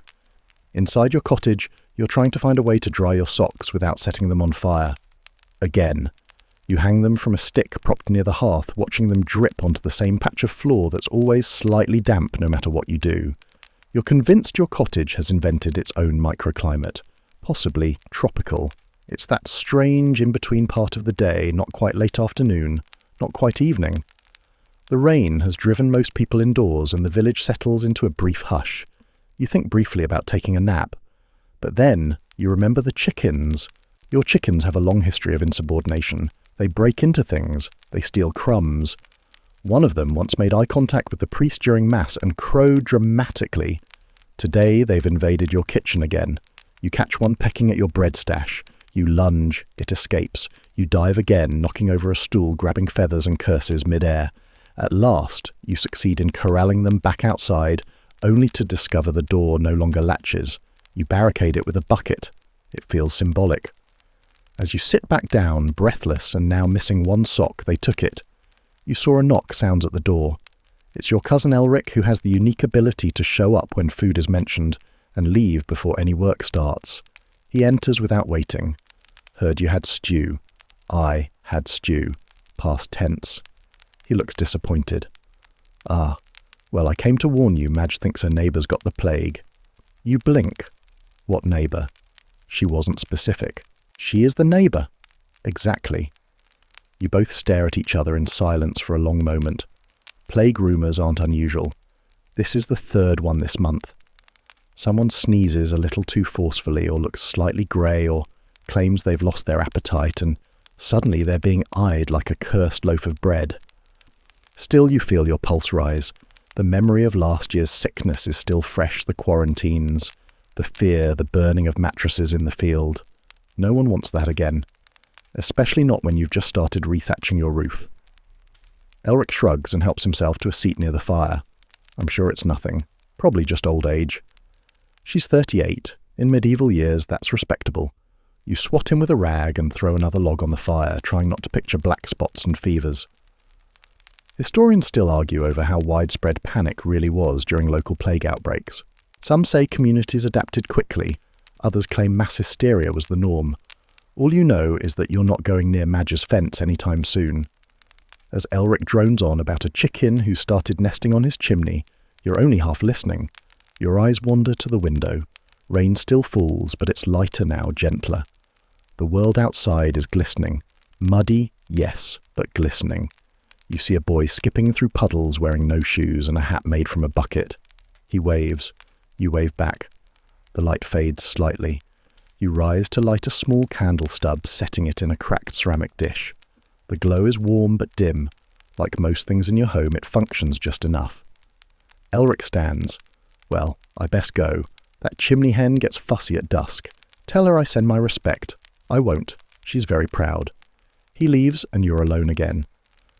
[SPEAKER 1] Inside your cottage, you're trying to find a way to dry your socks without setting them on fire. Again. You hang them from a stick propped near the hearth, watching them drip onto the same patch of floor that's always slightly damp no matter what you do. You're convinced your cottage has invented its own microclimate, possibly tropical. It's that strange in-between part of the day, not quite late afternoon, not quite evening. The rain has driven most people indoors and the village settles into a brief hush. You think briefly about taking a nap. But then you remember the chickens. Your chickens have a long history of insubordination. They break into things. They steal crumbs. One of them once made eye contact with the priest during Mass and crowed dramatically. Today they've invaded your kitchen again. You catch one pecking at your bread stash. You lunge. It escapes. You dive again, knocking over a stool, grabbing feathers and curses mid-air. At last, you succeed in corralling them back outside, only to discover the door no longer latches. You barricade it with a bucket. It feels symbolic. As you sit back down, breathless and now missing one sock, they took it. You saw a knock sounds at the door. It's your cousin Elric, who has the unique ability to show up when food is mentioned, and leave before any work starts. He enters without waiting. Heard you had stew. I had stew. Past tense. He looks disappointed. Ah, well, I came to warn you Madge thinks her neighbour's got the plague. You blink. What neighbour? She wasn't specific. She is the neighbour. Exactly. You both stare at each other in silence for a long moment. Plague rumours aren't unusual. This is the third one this month. Someone sneezes a little too forcefully or looks slightly grey or claims they've lost their appetite and suddenly they're being eyed like a cursed loaf of bread. Still you feel your pulse rise. The memory of last year's sickness is still fresh, the quarantines, the fear, the burning of mattresses in the field. No one wants that again, especially not when you've just started rethatching your roof. Elric shrugs and helps himself to a seat near the fire. I'm sure it's nothing, probably just old age. She's 38. In medieval years, that's respectable. You swat him with a rag and throw another log on the fire, trying not to picture black spots and fevers. Historians still argue over how widespread panic really was during local plague outbreaks. Some say communities adapted quickly, others claim mass hysteria was the norm. All you know is that you're not going near Madge's fence anytime soon. As Elric drones on about a chicken who started nesting on his chimney, you're only half listening. Your eyes wander to the window. Rain still falls, but it's lighter now, gentler. The world outside is glistening. Muddy, yes, but glistening. You see a boy skipping through puddles wearing no shoes and a hat made from a bucket. He waves. You wave back. The light fades slightly. You rise to light a small candle stub, setting it in a cracked ceramic dish. The glow is warm but dim. Like most things in your home, it functions just enough. Elric stands. Well, I best go. That chimney hen gets fussy at dusk. Tell her I send my respect. I won't. She's very proud. He leaves and you're alone again.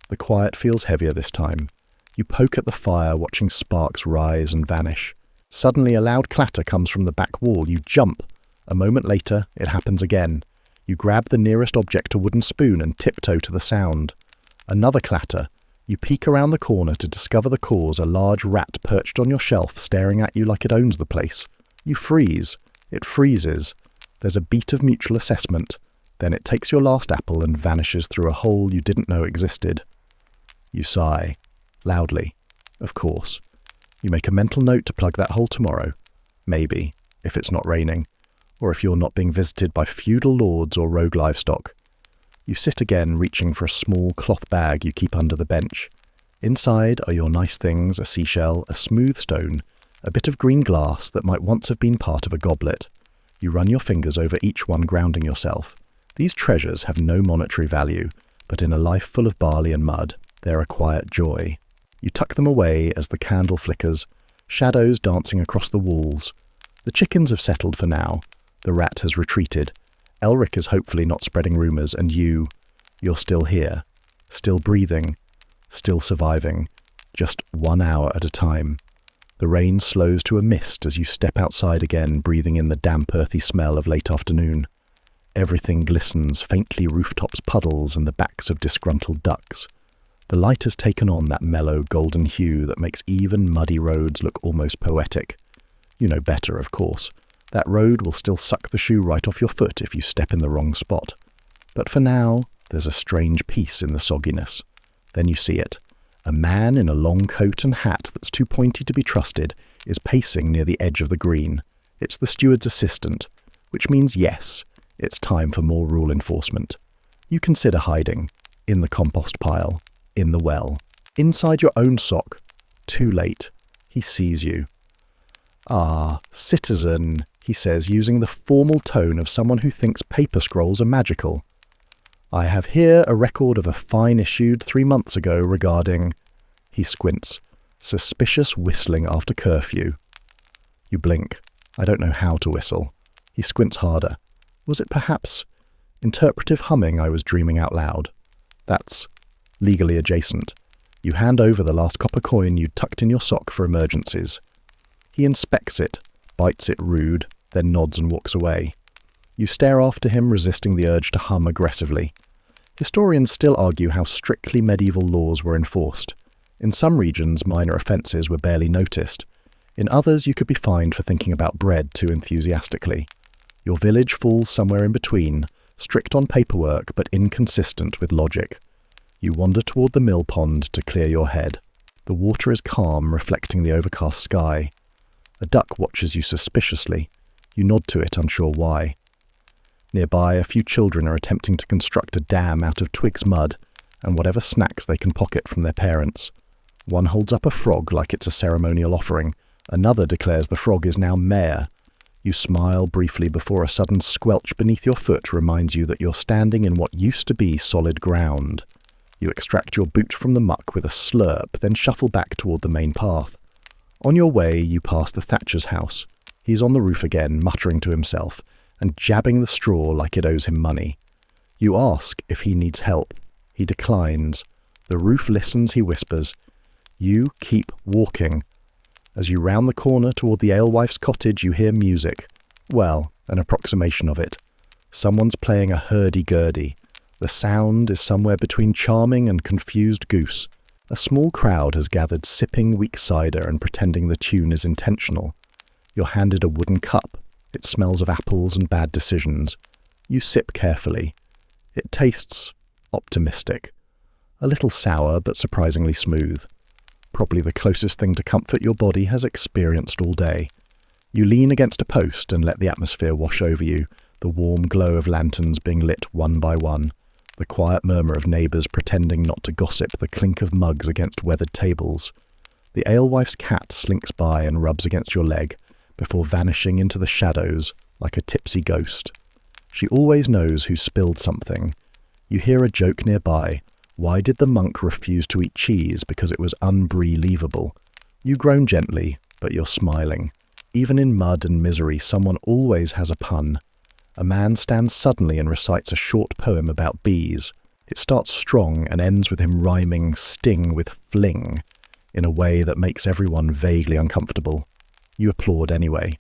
[SPEAKER 1] The quiet feels heavier this time. You poke at the fire, watching sparks rise and vanish. Suddenly a loud clatter comes from the back wall. You jump. A moment later, it happens again. You grab the nearest object, a wooden spoon, and tiptoe to the sound. Another clatter. You peek around the corner to discover the cause, a large rat perched on your shelf, staring at you like it owns the place. You freeze. It freezes. There's a beat of mutual assessment. Then it takes your last apple and vanishes through a hole you didn't know existed. You sigh. Loudly. Of course. You make a mental note to plug that hole tomorrow. Maybe, if it's not raining, or if you're not being visited by feudal lords or rogue livestock. You sit again, reaching for a small cloth bag you keep under the bench. Inside are your nice things, a seashell, a smooth stone, a bit of green glass that might once have been part of a goblet. You run your fingers over each one, grounding yourself. These treasures have no monetary value, but in a life full of barley and mud, they're a quiet joy. You tuck them away as the candle flickers, shadows dancing across the walls. The chickens have settled for now. The rat has retreated. Elric is hopefully not spreading rumours, and you're still here, still breathing, still surviving, just 1 hour at a time. The rain slows to a mist as you step outside again, breathing in the damp, earthy smell of late afternoon. Everything glistens, faintly rooftops puddles and the backs of disgruntled ducks. The light has taken on that mellow golden hue that makes even muddy roads look almost poetic. You know better, of course. That road will still suck the shoe right off your foot if you step in the wrong spot. But for now, there's a strange peace in the sogginess. Then you see it. A man in a long coat and hat that's too pointy to be trusted is pacing near the edge of the green. It's the steward's assistant, which means yes, it's time for more rule enforcement. You consider hiding. In the compost pile. In the well. Inside your own sock. Too late. He sees you. Ah, citizen, he says, using the formal tone of someone who thinks paper scrolls are magical. I have here a record of a fine issued 3 months ago regarding... He squints. Suspicious whistling after curfew. You blink. I don't know how to whistle. He squints harder. Was it perhaps interpretive humming I was dreaming out loud? That's legally adjacent. You hand over the last copper coin you'd tucked in your sock for emergencies. He inspects it, bites it rude, then nods and walks away. You stare after him, resisting the urge to hum aggressively. Historians still argue how strictly medieval laws were enforced. In some regions, minor offences were barely noticed. In others, you could be fined for thinking about bread too enthusiastically. Your village falls somewhere in between, strict on paperwork but inconsistent with logic. You wander toward the mill pond to clear your head. The water is calm, reflecting the overcast sky. A duck watches you suspiciously. You nod to it, unsure why. Nearby, a few children are attempting to construct a dam out of twigs, mud, and whatever snacks they can pocket from their parents. One holds up a frog like it's a ceremonial offering. Another declares the frog is now mayor. You smile briefly before a sudden squelch beneath your foot reminds you that you're standing in what used to be solid ground. You extract your boot from the muck with a slurp, then shuffle back toward the main path. On your way, you pass the thatcher's house. He's on the roof again, muttering to himself, and jabbing the straw like it owes him money. You ask if he needs help. He declines. The roof listens, he whispers. You keep walking. As you round the corner toward the alewife's cottage, you hear music. Well, an approximation of it. Someone's playing a hurdy-gurdy. The sound is somewhere between charming and confused goose. A small crowd has gathered sipping weak cider and pretending the tune is intentional. You're handed a wooden cup. It smells of apples and bad decisions. You sip carefully. It tastes optimistic. A little sour, but surprisingly smooth. Probably the closest thing to comfort your body has experienced all day. You lean against a post and let the atmosphere wash over you, the warm glow of lanterns being lit one by one, the quiet murmur of neighbours pretending not to gossip, the clink of mugs against weathered tables. The alewife's cat slinks by and rubs against your leg, before vanishing into the shadows like a tipsy ghost. She always knows who spilled something. You hear a joke nearby. Why did the monk refuse to eat cheese? Because it was unbelievable. You groan gently, but you're smiling. Even in mud and misery, someone always has a pun. A man stands suddenly and recites a short poem about bees. It starts strong and ends with him rhyming sting with fling in a way that makes everyone vaguely uncomfortable. You applaud anyway.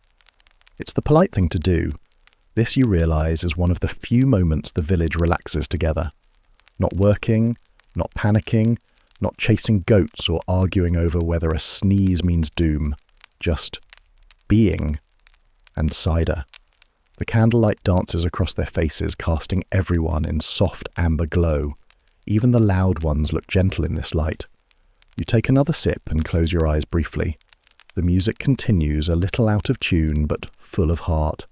[SPEAKER 1] It's the polite thing to do. This, you realise, is one of the few moments the village relaxes together. Not working, not panicking, not chasing goats or arguing over whether a sneeze means doom. Just being. And cider. The candlelight dances across their faces, casting everyone in soft amber glow. Even the loud ones look gentle in this light. You take another sip and close your eyes briefly. The music continues, a little out of tune, but full of heart.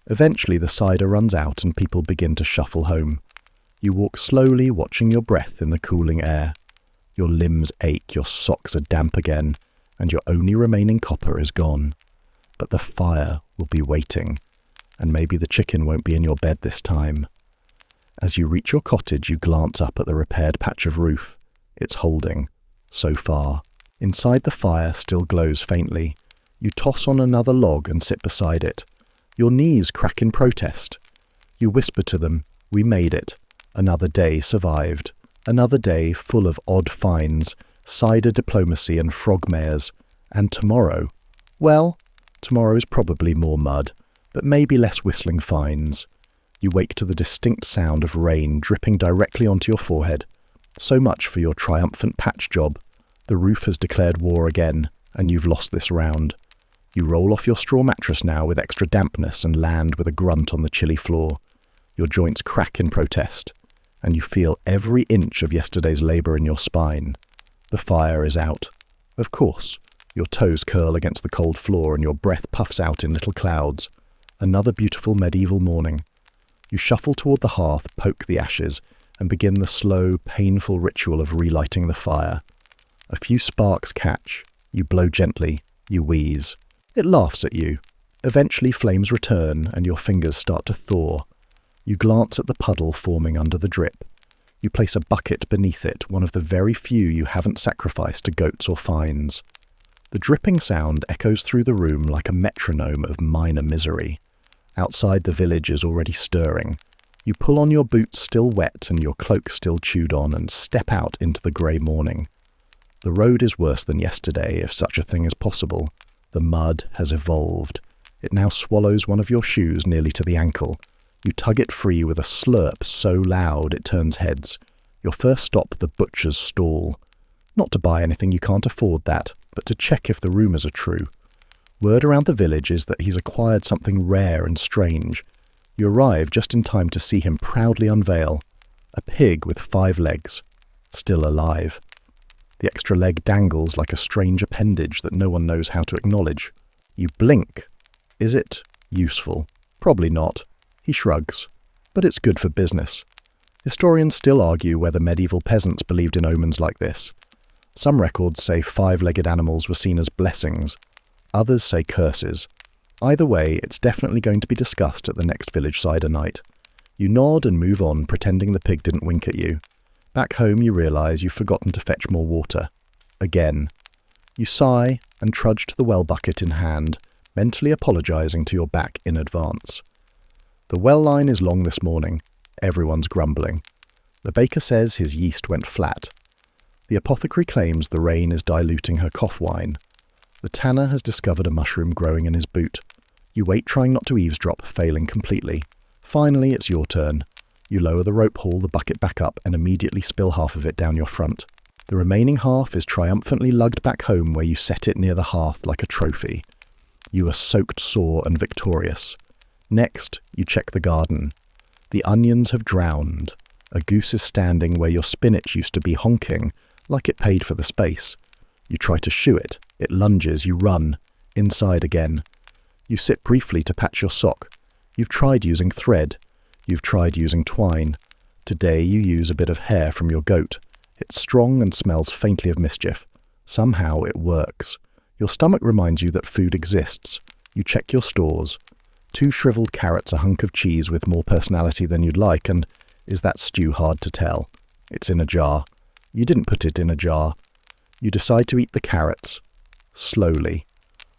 [SPEAKER 1] Eventually the cider runs out and people begin to shuffle home. You walk slowly, watching your breath in the cooling air. Your limbs ache, your socks are damp again, and your only remaining copper is gone. But the fire will be waiting, and maybe the chicken won't be in your bed this time. As you reach your cottage, you glance up at the repaired patch of roof. It's holding, so far. Inside the fire still glows faintly. You toss on another log and sit beside it. Your knees crack in protest. You whisper to them, "We made it. Another day survived. Another day full of odd finds, cider diplomacy and frog mares. And tomorrow? Well, tomorrow is probably more mud, but maybe less whistling finds." You wake to the distinct sound of rain dripping directly onto your forehead. So much for your triumphant patch job. The roof has declared war again, and you've lost this round. You roll off your straw mattress now with extra dampness and land with a grunt on the chilly floor. Your joints crack in protest, and you feel every inch of yesterday's labour in your spine. The fire is out. Of course, your toes curl against the cold floor and your breath puffs out in little clouds. Another beautiful medieval morning. You shuffle toward the hearth, poke the ashes, and begin the slow, painful ritual of relighting the fire. A few sparks catch. You blow gently. You wheeze. It laughs at you. Eventually flames return and your fingers start to thaw. You glance at the puddle forming under the drip. You place a bucket beneath it, one of the very few you haven't sacrificed to goats or fines. The dripping sound echoes through the room like a metronome of minor misery. Outside the village is already stirring. You pull on your boots still wet and your cloak still chewed on and step out into the grey morning. The road is worse than yesterday, if such a thing is possible. The mud has evolved. It now swallows one of your shoes nearly to the ankle. You tug it free with a slurp so loud it turns heads. Your first stop, the butcher's stall. Not to buy anything, you can't afford that, but to check if the rumours are true. Word around the village is that he's acquired something rare and strange. You arrive just in time to see him proudly unveil a pig with 5 legs, still alive. The extra leg dangles like a strange appendage that no one knows how to acknowledge. You blink. Is it useful? Probably not. He shrugs. But it's good for business. Historians still argue whether medieval peasants believed in omens like this. Some records say 5-legged animals were seen as blessings. Others say curses. Either way, it's definitely going to be discussed at the next village cider night. You nod and move on, pretending the pig didn't wink at you. Back home you realise you've forgotten to fetch more water. Again. You sigh and trudge to the well bucket in hand, mentally apologising to your back in advance. The well line is long this morning. Everyone's grumbling. The baker says his yeast went flat. The apothecary claims the rain is diluting her cough wine. The tanner has discovered a mushroom growing in his boot. You wait, trying not to eavesdrop, failing completely. Finally, it's your turn. You lower the rope haul the bucket back up and immediately spill half of it down your front. The remaining half is triumphantly lugged back home, where you set it near the hearth like a trophy. You are soaked sore and victorious. Next, you check the garden. The onions have drowned. A goose is standing where your spinach used to be, honking, like it paid for the space. You try to shoo it. It lunges. You run. Inside again. You sit briefly to patch your sock. You've tried using thread. You've tried using twine. Today you use a bit of hair from your goat. It's strong and smells faintly of mischief. Somehow it works. Your stomach reminds you that food exists. You check your stores. 2 shriveled carrots, a hunk of cheese with more personality than you'd like, and is that stew hard to tell? It's in a jar. You didn't put it in a jar. You decide to eat the carrots. Slowly.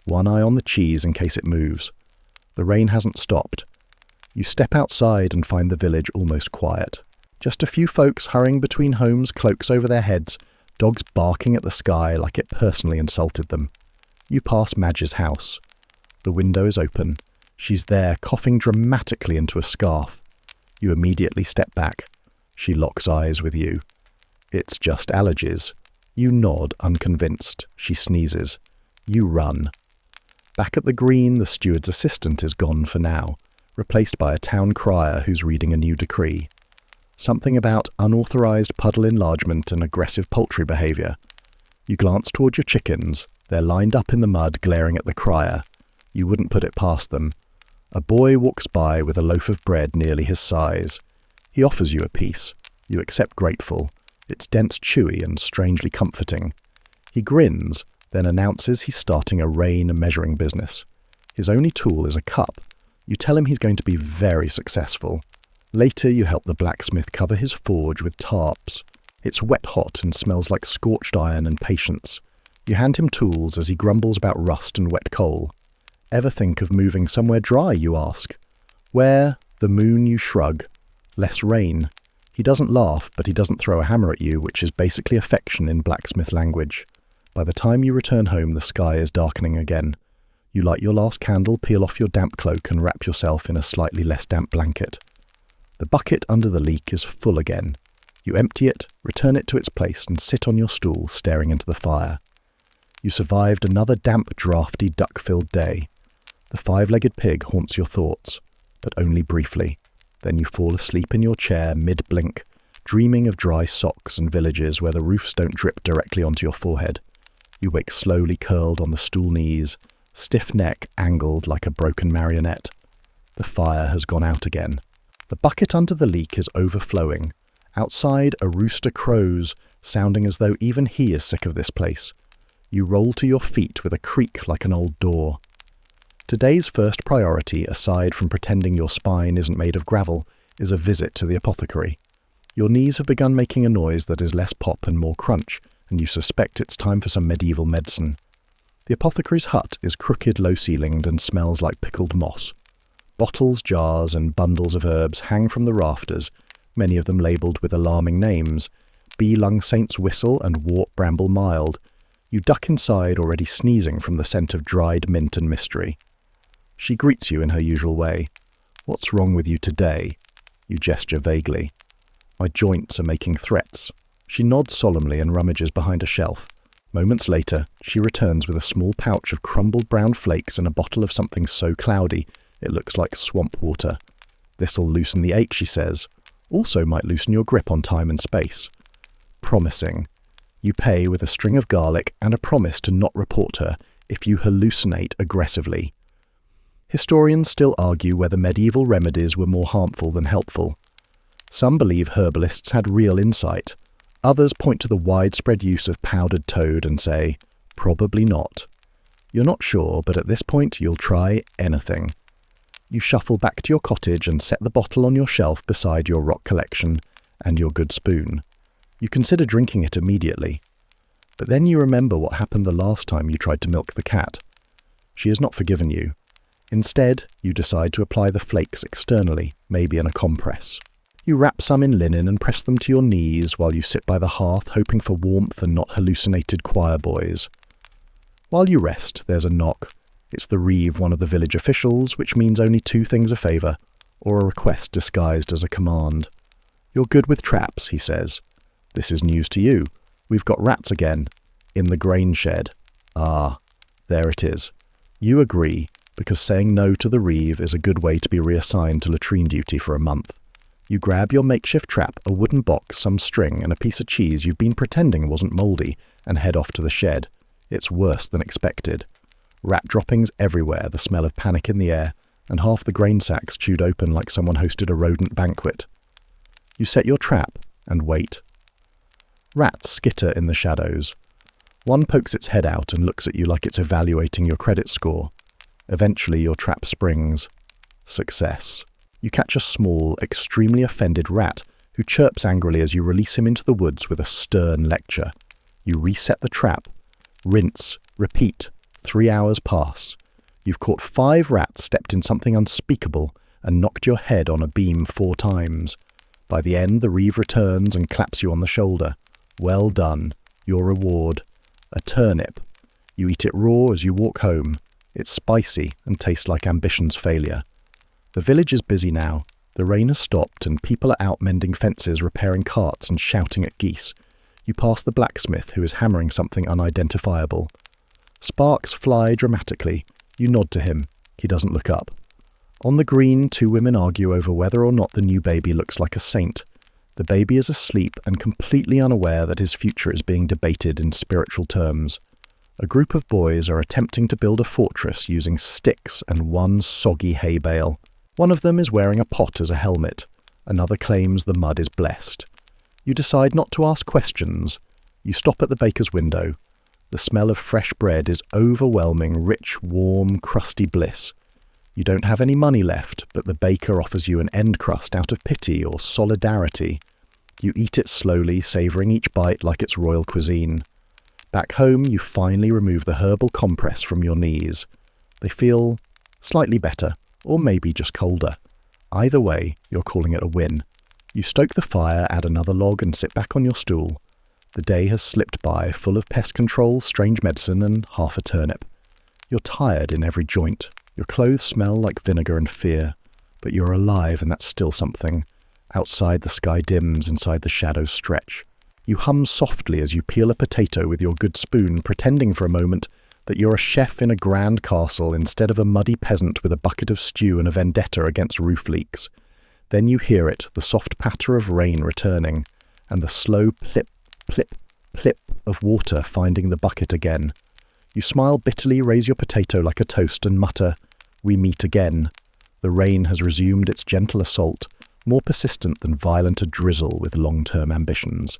[SPEAKER 1] One eye on the cheese in case it moves. The rain hasn't stopped. You step outside and find the village almost quiet. Just a few folks hurrying between homes, cloaks over their heads, dogs barking at the sky like it personally insulted them. You pass Madge's house. The window is open. She's there, coughing dramatically into a scarf. You immediately step back. She locks eyes with you. It's just allergies. You nod, unconvinced. She sneezes. You run. Back at the green, the steward's assistant is gone for now, replaced by a town crier who's reading a new decree. Something about unauthorised puddle enlargement and aggressive poultry behaviour. You glance toward your chickens. They're lined up in the mud, glaring at the crier. You wouldn't put it past them. A boy walks by with a loaf of bread nearly his size. He offers you a piece. You accept grateful. It's dense, chewy, and strangely comforting. He grins, then announces he's starting a rain measuring business. His only tool is a cup. You tell him he's going to be very successful. Later, you help the blacksmith cover his forge with tarps. It's wet hot and smells like scorched iron and patience. You hand him tools as he grumbles about rust and wet coal. Ever think of moving somewhere dry, you ask. Where? The moon, you shrug. Less rain. He doesn't laugh, but he doesn't throw a hammer at you, which is basically affection in blacksmith language. By the time you return home, the sky is darkening again. You light your last candle, peel off your damp cloak, and wrap yourself in a slightly less damp blanket. The bucket under the leak is full again. You empty it, return it to its place, and sit on your stool, staring into the fire. You survived another damp, draughty, duck-filled day. The 5-legged pig haunts your thoughts, but only briefly. Then you fall asleep in your chair mid-blink, dreaming of dry socks and villages where the roofs don't drip directly onto your forehead. You wake slowly curled on the stool knees, stiff neck angled like a broken marionette. The fire has gone out again. The bucket under the leak is overflowing. Outside, a rooster crows, sounding as though even he is sick of this place. You roll to your feet with a creak like an old door. Today's first priority, aside from pretending your spine isn't made of gravel, is a visit to the apothecary. Your knees have begun making a noise that is less pop and more crunch, and you suspect it's time for some medieval medicine. The apothecary's hut is crooked, low-ceilinged, and smells like pickled moss. Bottles, jars, and bundles of herbs hang from the rafters, many of them labelled with alarming names: Bee-lung saint's whistle and wart bramble mild. You duck inside, already sneezing from the scent of dried mint and mystery. She greets you in her usual way. What's wrong with you today? You gesture vaguely. My joints are making threats. She nods solemnly and rummages behind a shelf. Moments later, she returns with a small pouch of crumbled brown flakes and a bottle of something so cloudy it looks like swamp water. "This'll loosen the ache," she says. "Also might loosen your grip on time and space." Promising. You pay with a string of garlic and a promise to not report her if you hallucinate aggressively. Historians still argue whether medieval remedies were more harmful than helpful. Some believe herbalists had real insight. Others point to the widespread use of powdered toad and say, probably not. You're not sure, but at this point you'll try anything. You shuffle back to your cottage and set the bottle on your shelf beside your rock collection and your good spoon. You consider drinking it immediately. But then you remember what happened the last time you tried to milk the cat. She has not forgiven you. Instead, you decide to apply the flakes externally, maybe in a compress. You wrap some in linen and press them to your knees while you sit by the hearth hoping for warmth and not hallucinated choir boys. While you rest, there's a knock. It's the reeve, one of the village officials, which means only two things a favour, or a request disguised as a command. "You're good with traps," he says. "This is news to you. We've got rats again. In the grain shed." Ah, there it is. You agree, because saying no to the reeve is a good way to be reassigned to latrine duty for a month. You grab your makeshift trap, a wooden box, some string, and a piece of cheese you've been pretending wasn't mouldy, and head off to the shed. It's worse than expected. Rat droppings everywhere, the smell of panic in the air, and half the grain sacks chewed open like someone hosted a rodent banquet. You set your trap and wait. Rats skitter in the shadows. One pokes its head out and looks at you like it's evaluating your credit score. Eventually your trap springs. Success. You catch a small, extremely offended rat who chirps angrily as you release him into the woods with a stern lecture. You reset the trap. Rinse. Repeat. 3 hours pass. You've caught 5 rats stepped in something unspeakable and knocked your head on a beam 4 times. By the end, the reeve returns and claps you on the shoulder. Well done. Your reward. A turnip. You eat it raw as you walk home. It's spicy and tastes like ambition's failure. The village is busy now. The rain has stopped and people are out mending fences, repairing carts and shouting at geese. You pass the blacksmith who is hammering something unidentifiable. Sparks fly dramatically. You nod to him. He doesn't look up. On the green, 2 women argue over whether or not the new baby looks like a saint. The baby is asleep and completely unaware that his future is being debated in spiritual terms. A group of boys are attempting to build a fortress using sticks and one soggy hay bale. One of them is wearing a pot as a helmet. Another claims the mud is blessed. You decide not to ask questions. You stop at the baker's window. The smell of fresh bread is overwhelming, rich, warm, crusty bliss. You don't have any money left, but the baker offers you an end crust out of pity or solidarity. You eat it slowly, savouring each bite like it's royal cuisine. Back home, you finally remove the herbal compress from your knees. They feel slightly better, or maybe just colder. Either way, you're calling it a win. You stoke the fire, add another log, and sit back on your stool. The day has slipped by, full of pest control, strange medicine, and half a turnip. You're tired in every joint. Your clothes smell like vinegar and fear. But you're alive, and that's still something. Outside, the sky dims, inside the shadows stretch. You hum softly as you peel a potato with your good spoon, pretending for a moment that you're a chef in a grand castle instead of a muddy peasant with a bucket of stew and a vendetta against roof leaks. Then you hear it, the soft patter of rain returning, and the slow plip, plip, plip of water finding the bucket again. You smile bitterly, raise your potato like a toast, and mutter, "We meet again." The rain has resumed its gentle assault, more persistent than violent a drizzle with long-term ambitions.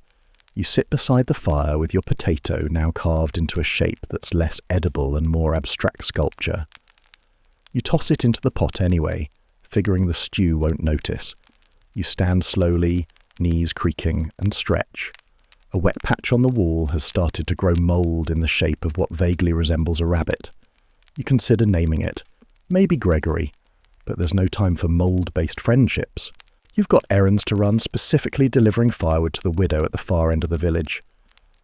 [SPEAKER 1] You sit beside the fire with your potato now carved into a shape that's less edible and more abstract sculpture. You toss it into the pot anyway, figuring the stew won't notice. You stand slowly, knees creaking, and stretch. A wet patch on the wall has started to grow mould in the shape of what vaguely resembles a rabbit. You consider naming it. Maybe Gregory. But there's no time for mould-based friendships. You've got errands to run, specifically delivering firewood to the widow at the far end of the village.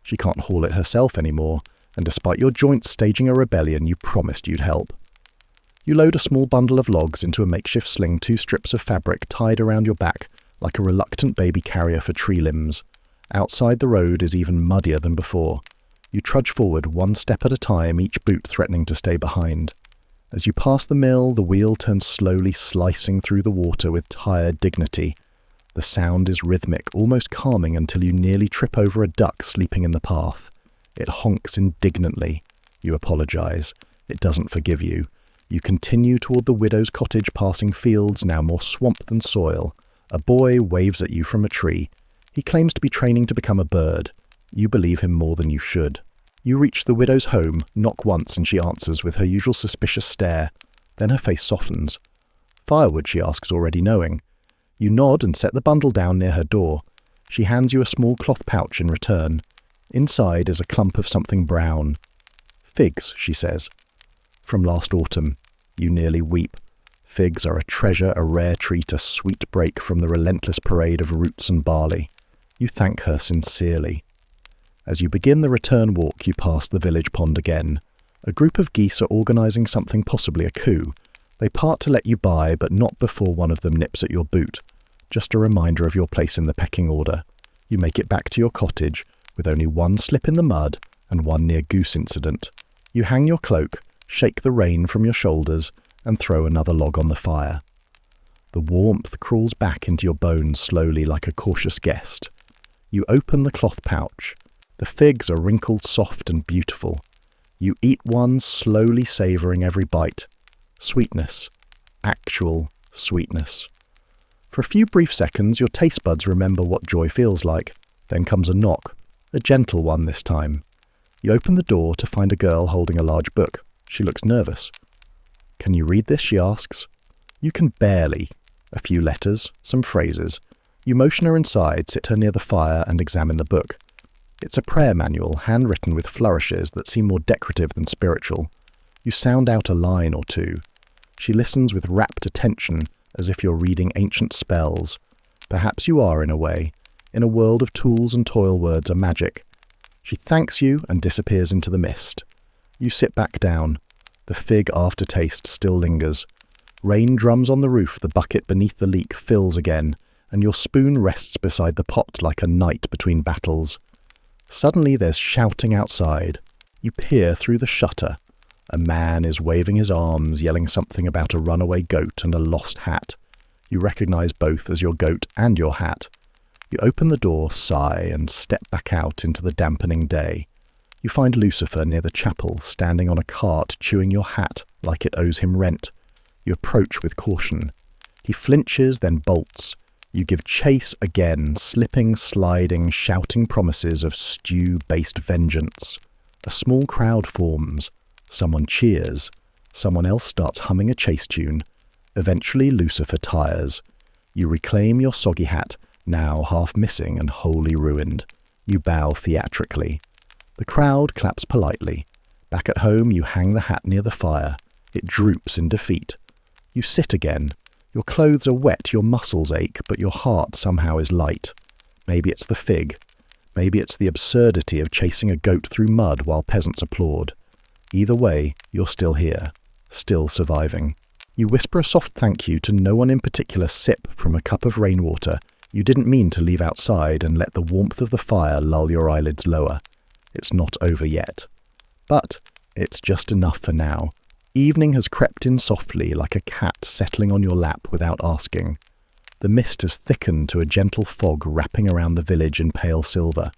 [SPEAKER 1] She can't haul it herself anymore, and despite your joints staging a rebellion, you promised you'd help. You load a small bundle of logs into a makeshift sling, 2 strips of fabric tied around your back like a reluctant baby carrier for tree limbs. Outside, the road is even muddier than before. You trudge forward one step at a time, each boot threatening to stay behind. As you pass the mill, the wheel turns slowly, slicing through the water with tired dignity. The sound is rhythmic, almost calming, until you nearly trip over a duck sleeping in the path. It honks indignantly. You apologize. It doesn't forgive you. You continue toward the widow's cottage, passing fields now more swamp than soil. A boy waves at you from a tree. He claims to be training to become a bird. You believe him more than you should. You reach the widow's home, knock once, and she answers with her usual suspicious stare. Then her face softens. Firewood, she asks, already knowing. You nod and set the bundle down near her door. She hands you a small cloth pouch in return. Inside is a clump of something brown. Figs, she says. From last autumn. You nearly weep. Figs are a treasure, a rare treat, a sweet break from the relentless parade of roots and barley. You thank her sincerely. As you begin the return walk, you pass the village pond again. A group of geese are organising something, possibly a coup. They part to let you by, but not before one of them nips at your boot. Just a reminder of your place in the pecking order. You make it back to your cottage, with only one slip in the mud and one near-goose incident. You hang your cloak, shake the rain from your shoulders, and throw another log on the fire. The warmth crawls back into your bones slowly like a cautious guest. You open the cloth pouch. The figs are wrinkled soft and beautiful. You eat one, slowly savouring every bite. Sweetness. Actual sweetness. For a few brief seconds, your taste buds remember what joy feels like. Then comes a knock. A gentle one this time. You open the door to find a girl holding a large book. She looks nervous. Can you read this? She asks. You can barely. A few letters, some phrases. You motion her inside, sit her near the fire, and examine the book. It's a prayer manual, handwritten with flourishes that seem more decorative than spiritual. You sound out a line or two. She listens with rapt attention, as if you're reading ancient spells. Perhaps you are, in a way. In a world of tools and toil, words are magic. She thanks you and disappears into the mist. You sit back down. The fig aftertaste still lingers. Rain drums on the roof, the bucket beneath the leak fills again, and your spoon rests beside the pot like a knight between battles. Suddenly there's shouting outside. You peer through the shutter. A man is waving his arms, yelling something about a runaway goat and a lost hat. You recognise both as your goat and your hat. You open the door, sigh, and step back out into the dampening day. You find Lucifer near the chapel, standing on a cart, chewing your hat like it owes him rent. You approach with caution. He flinches, then bolts. You give chase again, slipping, sliding, shouting promises of stew-based vengeance. A small crowd forms. Someone cheers. Someone else starts humming a chase tune. Eventually, Lucifer tires. You reclaim your soggy hat, now half missing and wholly ruined. You bow theatrically. The crowd claps politely. Back at home, you hang the hat near the fire. It droops in defeat. You sit again. Your clothes are wet, your muscles ache, but your heart somehow is light. Maybe it's the fig. Maybe it's the absurdity of chasing a goat through mud while peasants applaud. Either way, you're still here, still surviving. You whisper a soft thank you to no one in particular, sip from a cup of rainwater you didn't mean to leave outside, and let the warmth of the fire lull your eyelids lower. It's not over yet. But it's just enough for now. Evening has crept in softly, like a cat settling on your lap without asking. The mist has thickened to a gentle fog wrapping around the village in pale silver.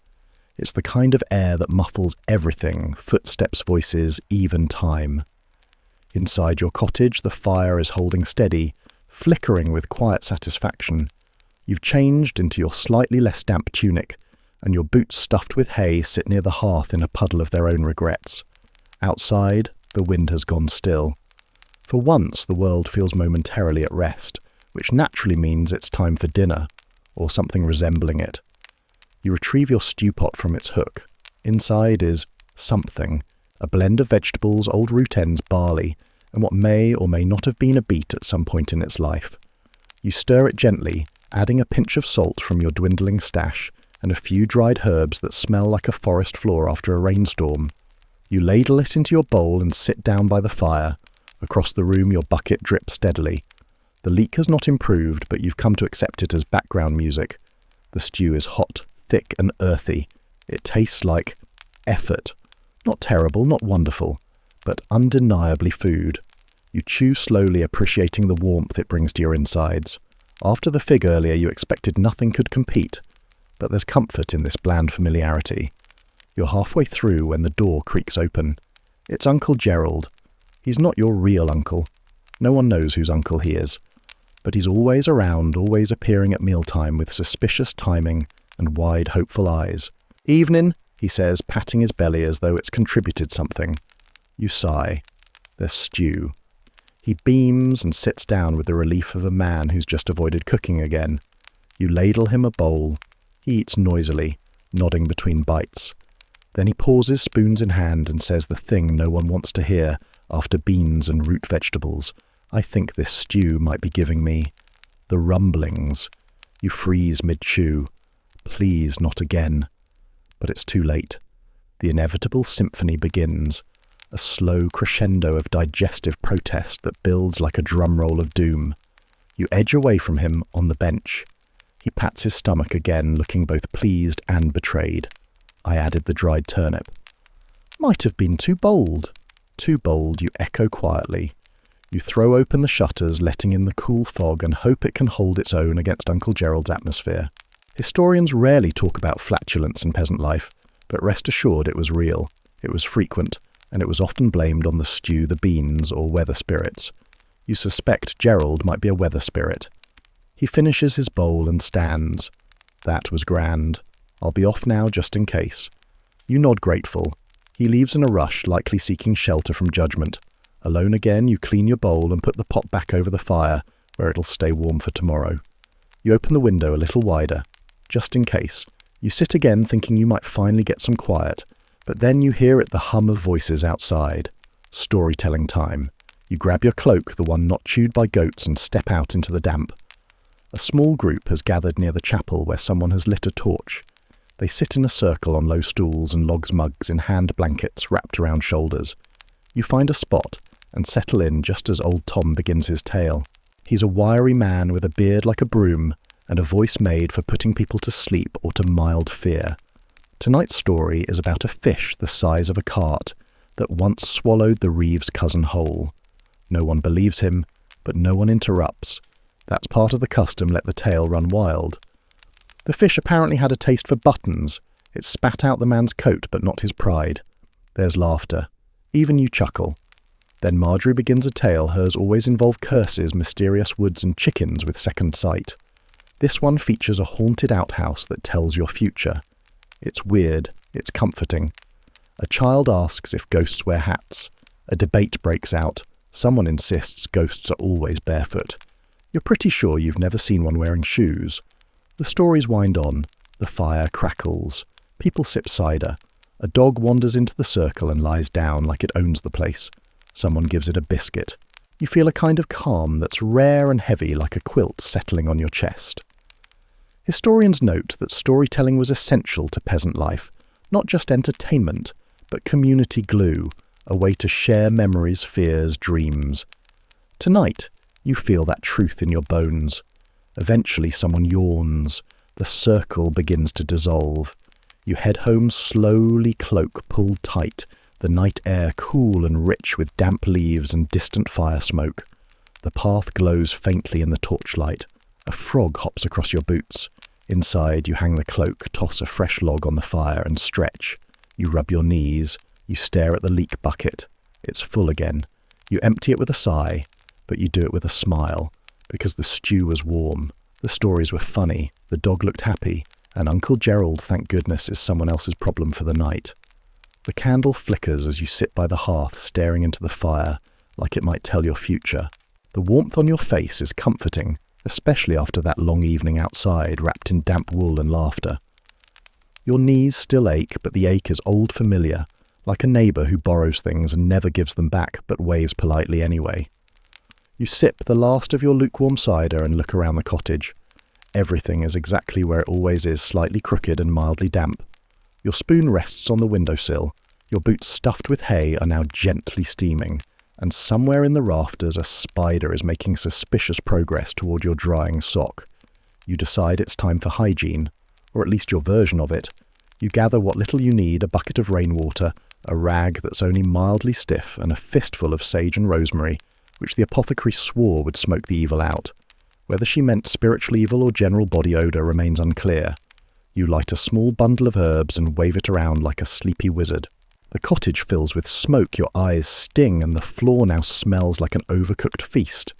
[SPEAKER 1] It's the kind of air that muffles everything, footsteps, voices, even time. Inside your cottage, the fire is holding steady, flickering with quiet satisfaction. You've changed into your slightly less damp tunic, and your boots stuffed with hay sit near the hearth in a puddle of their own regrets. Outside, the wind has gone still. For once, the world feels momentarily at rest, which naturally means it's time for dinner, or something resembling it. You retrieve your stew pot from its hook. Inside is something, a blend of vegetables, old root ends, barley, and what may or may not have been a beet at some point in its life. You stir it gently, adding a pinch of salt from your dwindling stash, and a few dried herbs that smell like a forest floor after a rainstorm. You ladle it into your bowl and sit down by the fire. Across the room your bucket drips steadily. The leak has not improved, but you've come to accept it as background music. The stew is hot, thick and earthy. It tastes like effort, Not terrible, not wonderful, but undeniably food. You chew slowly, appreciating the warmth it brings to your insides. After the fig earlier, you expected nothing could compete, but there's comfort in this bland familiarity. You're halfway through when the door creaks open. It's Uncle Gerald. He's not your real uncle. No one knows whose uncle he is. But he's always around, always appearing at mealtime with suspicious timing and wide, hopeful eyes. "Evening," he says, patting his belly as though it's contributed something. You sigh. There's stew. He beams and sits down with the relief of a man who's just avoided cooking again. You ladle him a bowl. He eats noisily, nodding between bites. Then he pauses, spoons in hand, and says the thing no one wants to hear after beans and root vegetables. "I think this stew might be giving me the rumblings." You freeze mid-chew. Please, not again. But it's too late. The inevitable symphony begins, a slow crescendo of digestive protest that builds like a drum roll of doom. You edge away from him on the bench. He pats his stomach again, looking both pleased and betrayed. "I added the dried turnip." "Might have been too bold." "Too bold," you echo quietly. You throw open the shutters, letting in the cool fog, and hope it can hold its own against Uncle Gerald's atmosphere. Historians rarely talk about flatulence in peasant life, but rest assured it was real, it was frequent, and it was often blamed on the stew, the beans, or weather spirits. You suspect Gerald might be a weather spirit. He finishes his bowl and stands. "That was grand. I'll be off now just in case." You nod grateful. He leaves in a rush, likely seeking shelter from judgment. Alone again, you clean your bowl and put the pot back over the fire, where it'll stay warm for tomorrow. You open the window a little wider, just in case. You sit again, thinking you might finally get some quiet, but then you hear it, the hum of voices outside. Storytelling time. You grab your cloak, the one not chewed by goats, and step out into the damp. A small group has gathered near the chapel where someone has lit a torch. They sit in a circle on low stools and logs mugs in hand blankets wrapped around shoulders. You find a spot and settle in just as old Tom begins his tale. He's a wiry man with a beard like a broom and a voice made for putting people to sleep or to mild fear. Tonight's story is about a fish the size of a cart that once swallowed the Reeves cousin whole. No one believes him, but no one interrupts. That's part of the custom, let the tale run wild. The fish apparently had a taste for buttons. It spat out the man's coat, but not his pride. There's laughter. Even you chuckle. Then Marjorie begins a tale. Hers always involve curses, mysterious woods, and chickens with second sight. This one features a haunted outhouse that tells your future. It's weird. It's comforting. A child asks if ghosts wear hats. A debate breaks out. Someone insists ghosts are always barefoot. You're pretty sure you've never seen one wearing shoes. The stories wind on. The fire crackles. People sip cider. A dog wanders into the circle and lies down like it owns the place. Someone gives it a biscuit. You feel a kind of calm that's rare and heavy, like a quilt settling on your chest. Historians note that storytelling was essential to peasant life, not just entertainment, but community glue, a way to share memories, fears, dreams. Tonight, you feel that truth in your bones. Eventually someone yawns. The circle begins to dissolve. You head home slowly, cloak pulled tight, the night air cool and rich with damp leaves and distant fire smoke. The path glows faintly in the torchlight. A frog hops across your boots. Inside, you hang the cloak, toss a fresh log on the fire and stretch. You rub your knees. You stare at the leak bucket. It's full again. You empty it with a sigh, but you do it with a smile, because the stew was warm. The stories were funny. The dog looked happy. And Uncle Gerald, thank goodness, is someone else's problem for the night. The candle flickers as you sit by the hearth, staring into the fire, like it might tell your future. The warmth on your face is comforting, especially after that long evening outside, wrapped in damp wool and laughter. Your knees still ache, but the ache is old familiar, like a neighbour who borrows things and never gives them back, but waves politely anyway. You sip the last of your lukewarm cider and look around the cottage. Everything is exactly where it always is, slightly crooked and mildly damp. Your spoon rests on the windowsill. Your boots stuffed with hay are now gently steaming, and somewhere in the rafters a spider is making suspicious progress toward your drying sock. You decide it's time for hygiene, or at least your version of it. You gather what little you need, a bucket of rainwater, a rag that's only mildly stiff, and a fistful of sage and rosemary, which the apothecary swore would smoke the evil out. Whether she meant spiritual evil or general body odour remains unclear. You light a small bundle of herbs and wave it around like a sleepy wizard. The cottage fills with smoke, your eyes sting, and the floor now smells like an overcooked feast.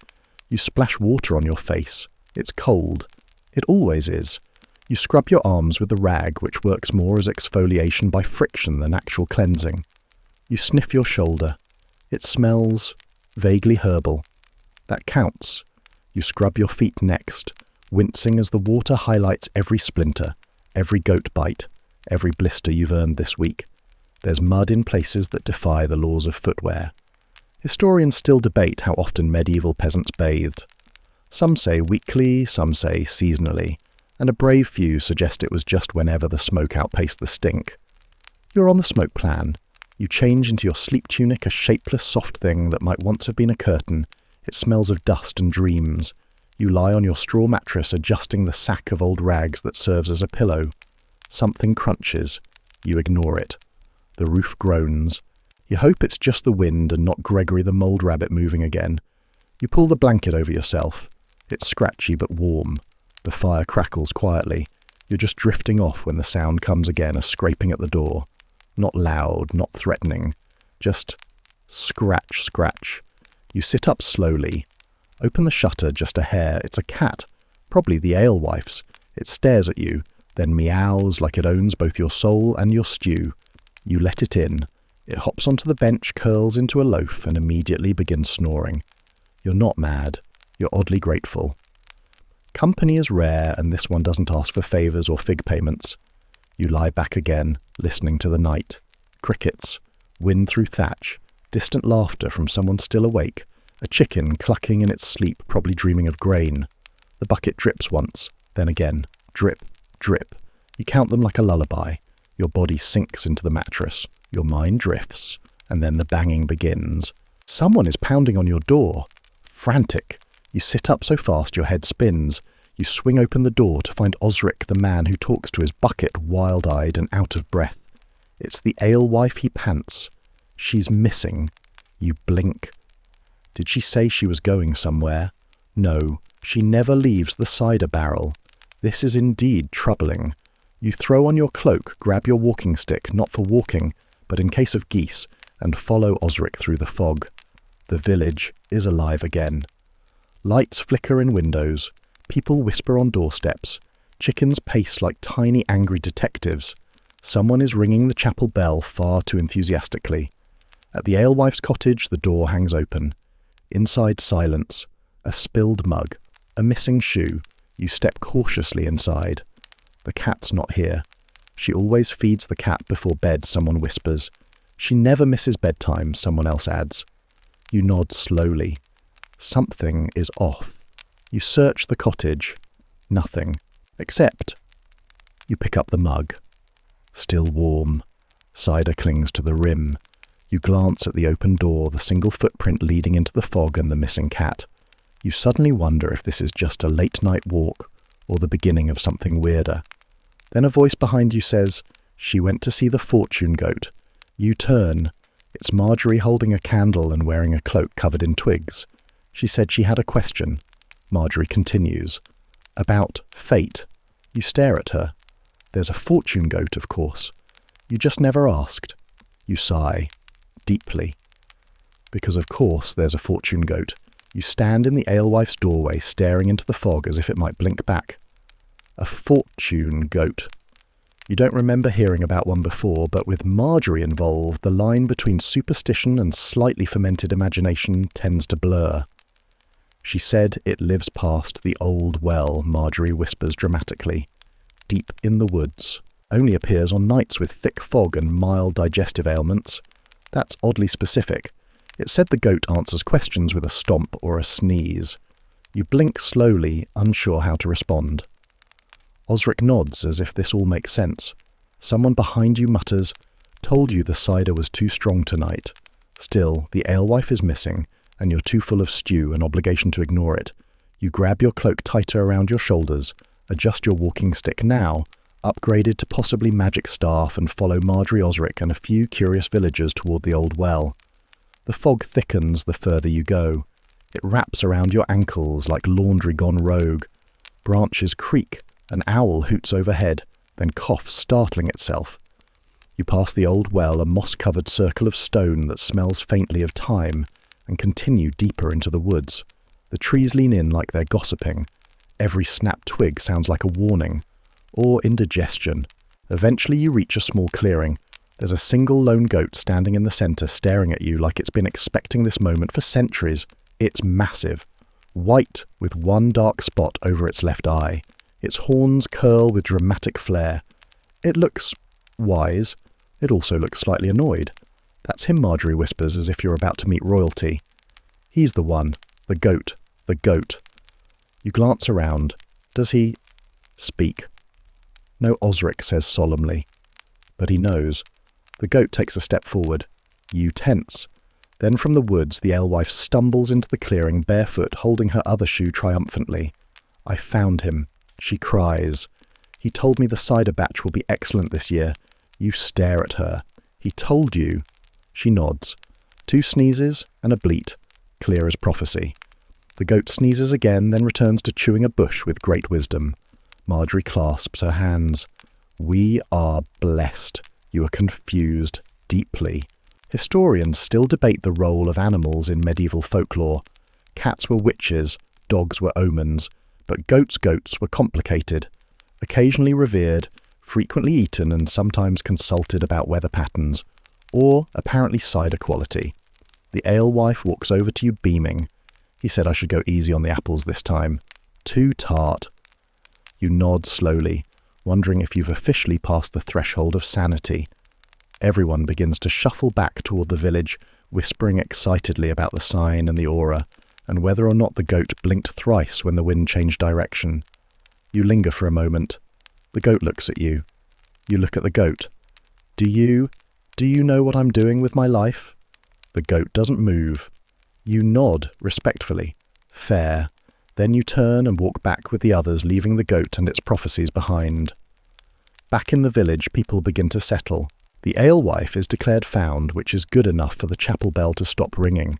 [SPEAKER 1] You splash water on your face. It's cold. It always is. You scrub your arms with the rag, which works more as exfoliation by friction than actual cleansing. You sniff your shoulder. It smells vaguely herbal. That counts. You scrub your feet next, wincing as the water highlights every splinter, every goat bite, every blister you've earned this week. There's mud in places that defy the laws of footwear. Historians still debate how often medieval peasants bathed. Some say weekly, some say seasonally, and a brave few suggest it was just whenever the smoke outpaced the stink. You're on the smoke plan. You change into your sleep tunic, a shapeless, soft thing that might once have been a curtain. It smells of dust and dreams. You lie on your straw mattress, adjusting the sack of old rags that serves as a pillow. Something crunches. You ignore it. The roof groans. You hope it's just the wind and not Gregory the mould rabbit moving again. You pull the blanket over yourself. It's scratchy but warm. The fire crackles quietly. You're just drifting off when the sound comes again, a scraping at the door. Not loud, not threatening. Just scratch, scratch. You sit up slowly. Open the shutter just a hair. It's a cat, probably the alewife's. It stares at you, then meows like it owns both your soul and your stew. You let it in. It hops onto the bench, curls into a loaf, and immediately begins snoring. You're not mad. You're oddly grateful. Company is rare, and this one doesn't ask for favours or fig payments. You lie back again, listening to the night. Crickets, wind through thatch, distant laughter from someone still awake, a chicken clucking in its sleep, probably dreaming of grain. The bucket drips once, then again. Drip, drip. You count them like a lullaby. Your body sinks into the mattress. Your mind drifts, and then the banging begins. Someone is pounding on your door. Frantic. You sit up so fast your head spins. You swing open the door to find Osric, the man who talks to his bucket, wild-eyed and out of breath. It's the alewife he pants. She's missing. You blink. Did she say she was going somewhere? No, she never leaves the cider barrel. This is indeed troubling. You throw on your cloak, grab your walking stick, not for walking, but in case of geese, and follow Osric through the fog. The village is alive again. Lights flicker in windows. People whisper on doorsteps. Chickens pace like tiny angry detectives. Someone is ringing the chapel bell far too enthusiastically. At the alewife's cottage, the door hangs open. Inside, silence. A spilled mug. A missing shoe. You step cautiously inside. The cat's not here. She always feeds the cat before bed, someone whispers. She never misses bedtime, someone else adds. You nod slowly. Something is off. You search the cottage. Nothing. Except you pick up the mug. Still warm. Cider clings to the rim. You glance at the open door, the single footprint leading into the fog and the missing cat. You suddenly wonder if this is just a late-night walk or the beginning of something weirder. Then a voice behind you says, "She went to see the fortune goat." You turn. It's Marjorie holding a candle and wearing a cloak covered in twigs. She said she had a question. Marjorie continues. About fate. You stare at her. There's a fortune goat, of course. You just never asked. You sigh. Deeply. Because of course there's a fortune goat. You stand in the alewife's doorway, staring into the fog as if it might blink back. A fortune goat. You don't remember hearing about one before, but with Marjorie involved, the line between superstition and slightly fermented imagination tends to blur. She said it lives past the old well, Marjorie whispers dramatically. Deep in the woods. Only appears on nights with thick fog and mild digestive ailments. That's oddly specific. It said the goat answers questions with a stomp or a sneeze. You blink slowly, unsure how to respond. Osric nods as if this all makes sense. Someone behind you mutters, "Told you the cider was too strong tonight." Still, the alewife is missing, and you're too full of stew and obligation to ignore it. You grab your cloak tighter around your shoulders, adjust your walking stick now, upgraded to possibly magic staff, and follow Marjorie Osric and a few curious villagers toward the old well. The fog thickens the further you go. It wraps around your ankles like laundry gone rogue. Branches creak, an owl hoots overhead, then coughs, startling itself. You pass the old well, a moss-covered circle of stone that smells faintly of thyme, and continue deeper into the woods. The trees lean in like they're gossiping. Every snapped twig sounds like a warning, or indigestion. Eventually you reach a small clearing. There's a single lone goat standing in the centre, staring at you like it's been expecting this moment for centuries. It's massive, white with one dark spot over its left eye. Its horns curl with dramatic flair. It looks wise. It also looks slightly annoyed. That's him, Marjorie whispers, as if you're about to meet royalty. He's the one. The goat. The goat. You glance around. Does he speak? No, Osric says solemnly. But he knows. The goat takes a step forward. You tense. Then from the woods, the alewife stumbles into the clearing, barefoot, holding her other shoe triumphantly. I found him. She cries. He told me the cider batch will be excellent this year. You stare at her. He told you. She nods. 2 sneezes and a bleat, clear as prophecy. The goat sneezes again, then returns to chewing a bush with great wisdom. Marjorie clasps her hands. We are blessed. You are confused, deeply. Historians still debate the role of animals in medieval folklore. Cats were witches, dogs were omens, but goats were complicated, occasionally revered, frequently eaten and sometimes consulted about weather patterns, or apparently cider quality. The alewife walks over to you beaming. He said I should go easy on the apples this time. Too tart. You nod slowly, wondering if you've officially passed the threshold of sanity. Everyone begins to shuffle back toward the village, whispering excitedly about the sign and the aura, and whether or not the goat blinked thrice when the wind changed direction. You linger for a moment. The goat looks at you. You look at the goat. Do you know what I'm doing with my life? The goat doesn't move. You nod respectfully. Fair. Then you turn and walk back with the others, leaving the goat and its prophecies behind. Back in the village, people begin to settle. The alewife is declared found, which is good enough for the chapel bell to stop ringing.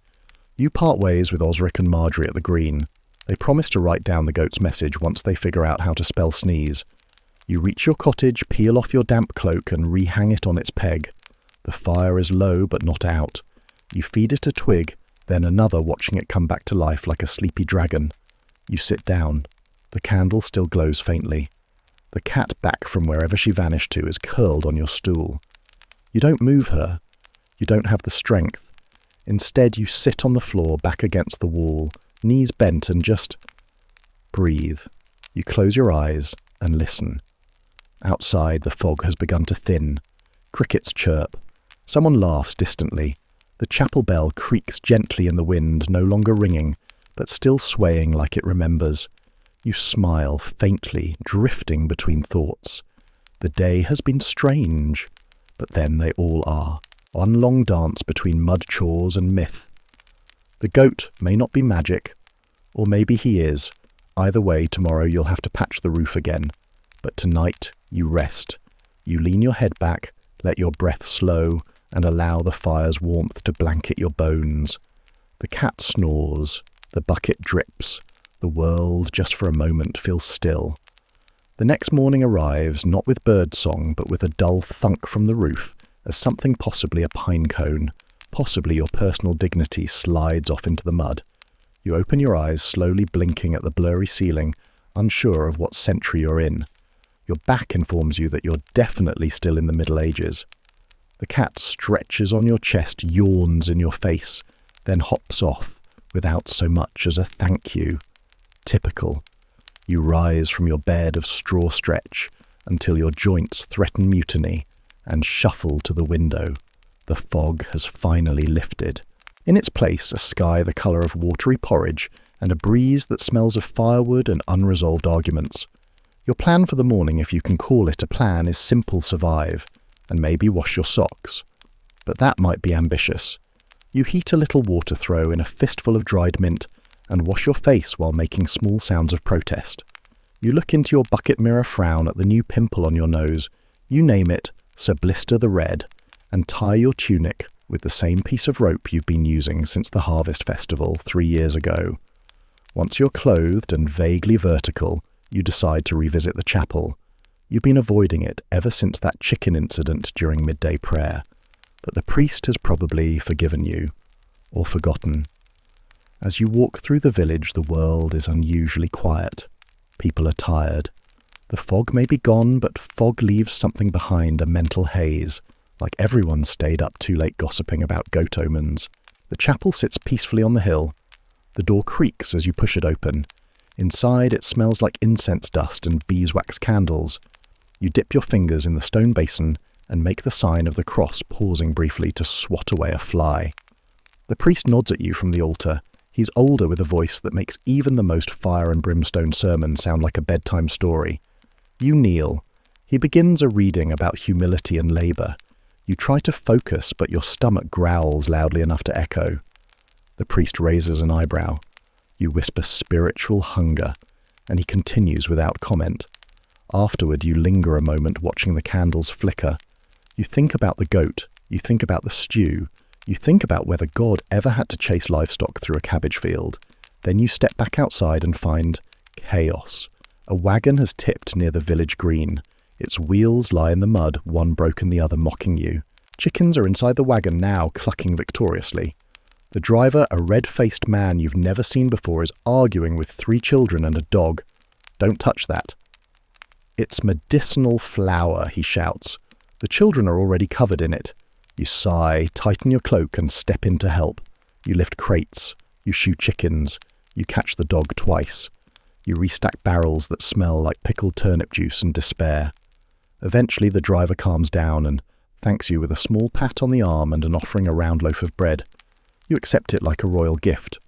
[SPEAKER 1] You part ways with Osric and Marjorie at the green. They promise to write down the goat's message once they figure out how to spell sneeze. You reach your cottage, peel off your damp cloak and rehang it on its peg. The fire is low but not out. You feed it a twig, then another, watching it come back to life like a sleepy dragon. You sit down. The candle still glows faintly. The cat back from wherever she vanished to is curled on your stool. You don't move her. You don't have the strength. Instead, you sit on the floor back against the wall, knees bent, and just breathe. You close your eyes and listen. Outside, the fog has begun to thin. Crickets chirp. Someone laughs distantly. The chapel bell creaks gently in the wind, no longer ringing, but still swaying like it remembers. You smile faintly, drifting between thoughts. The day has been strange, but then they all are. One long dance between mud chores and myth. The goat may not be magic, or maybe he is. Either way, tomorrow you'll have to patch the roof again. But tonight, you rest. You lean your head back, let your breath slow, and allow the fire's warmth to blanket your bones. The cat snores. The bucket drips. The world, just for a moment, feels still. The next morning arrives, not with bird song, but with a dull thunk from the roof, as something, possibly a pine cone, possibly your personal dignity, slides off into the mud. You open your eyes, slowly blinking at the blurry ceiling, unsure of what century you're in. Your back informs you that you're definitely still in the Middle Ages. The cat stretches on your chest, yawns in your face, then hops off, without so much as a thank you. Typical. You rise from your bed of straw stretch until your joints threaten mutiny and shuffle to the window. The fog has finally lifted. In its place, a sky the colour of watery porridge and a breeze that smells of firewood and unresolved arguments. Your plan for the morning, if you can call it a plan, is simple: survive, and maybe wash your socks. But that might be ambitious. You heat a little water throw in a fistful of dried mint and wash your face while making small sounds of protest. You look into your bucket mirror, frown at the new pimple on your nose, you name it, Sir Blister the Red, and tie your tunic with the same piece of rope you've been using since the Harvest Festival 3 years ago. Once you're clothed and vaguely vertical, you decide to revisit the chapel. You've been avoiding it ever since that chicken incident during midday prayer, but the priest has probably forgiven you, or forgotten. As you walk through the village, the world is unusually quiet. People are tired. The fog may be gone, but fog leaves something behind, a mental haze, like everyone stayed up too late gossiping about goat omens. The chapel sits peacefully on the hill. The door creaks as you push it open. Inside, it smells like incense dust and beeswax candles. You dip your fingers in the stone basin and make the sign of the cross, pausing briefly to swat away a fly. The priest nods at you from the altar. He's older, with a voice that makes even the most fire and brimstone sermon sound like a bedtime story. You kneel. He begins a reading about humility and labour. You try to focus, but your stomach growls loudly enough to echo. The priest raises an eyebrow. You whisper spiritual hunger, and he continues without comment. Afterward, you linger a moment watching the candles flicker. You think about the goat. You think about the stew. You think about whether God ever had to chase livestock through a cabbage field. Then you step back outside and find chaos. A wagon has tipped near the village green. Its wheels lie in the mud, one broken, the other mocking you. Chickens are inside the wagon now, clucking victoriously. The driver, a red-faced man you've never seen before, is arguing with 3 children and a dog. Don't touch that. It's medicinal flour, he shouts. The children are already covered in it. You sigh, tighten your cloak and step in to help. You lift crates. You shoe chickens. You catch the dog twice. You restack barrels that smell like pickled turnip juice and despair. Eventually the driver calms down and thanks you with a small pat on the arm and an offering a round loaf of bread. You accept it like a royal gift.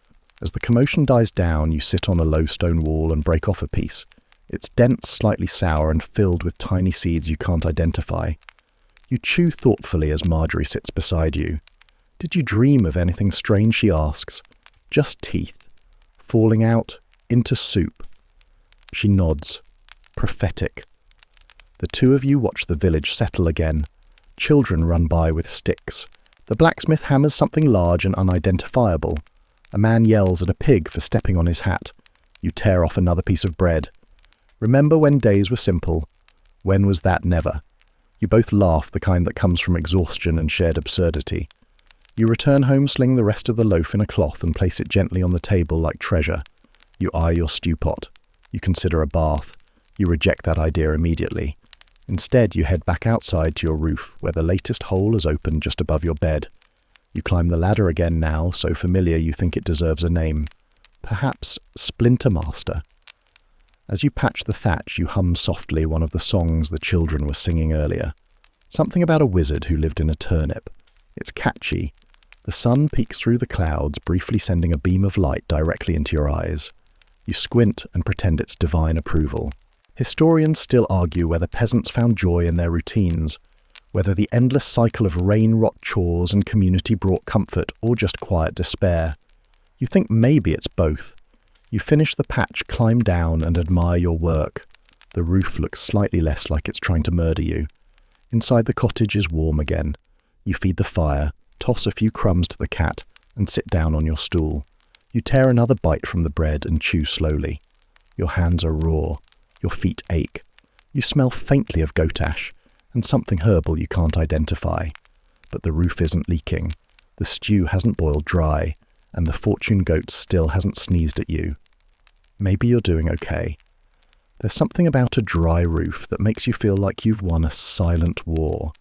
[SPEAKER 1] As the commotion dies down, you sit on a low stone wall and break off a piece. It's dense, slightly sour, and filled with tiny seeds you can't identify. You chew thoughtfully as Marjorie sits beside you. Did you dream of anything strange, she asks. Just teeth. Falling out into soup. She nods. Prophetic. The two of you watch the village settle again. Children run by with sticks. The blacksmith hammers something large and unidentifiable. A man yells at a pig for stepping on his hat. You tear off another piece of bread. Remember when days were simple? When was that never? You both laugh, the kind that comes from exhaustion and shared absurdity. You return home, sling the rest of the loaf in a cloth and place it gently on the table like treasure. You eye your stew pot. You consider a bath. You reject that idea immediately. Instead, you head back outside to your roof, where the latest hole is open just above your bed. You climb the ladder again now, so familiar you think it deserves a name. Perhaps Splintermaster. As you patch the thatch, you hum softly one of the songs the children were singing earlier. Something about a wizard who lived in a turnip. It's catchy. The sun peeks through the clouds, briefly sending a beam of light directly into your eyes. You squint and pretend it's divine approval. Historians still argue whether peasants found joy in their routines, whether the endless cycle of rain-rot chores and community brought comfort or just quiet despair. You think maybe it's both. You finish the patch, climb down and admire your work. The roof looks slightly less like it's trying to murder you. Inside the cottage is warm again. You feed the fire, toss a few crumbs to the cat, and sit down on your stool. You tear another bite from the bread and chew slowly. Your hands are raw. Your feet ache. You smell faintly of goat ash, and something herbal you can't identify. But the roof isn't leaking. The stew hasn't boiled dry, and the fortune goat still hasn't sneezed at you. Maybe you're doing okay. There's something about a dry roof that makes you feel like you've won a silent war.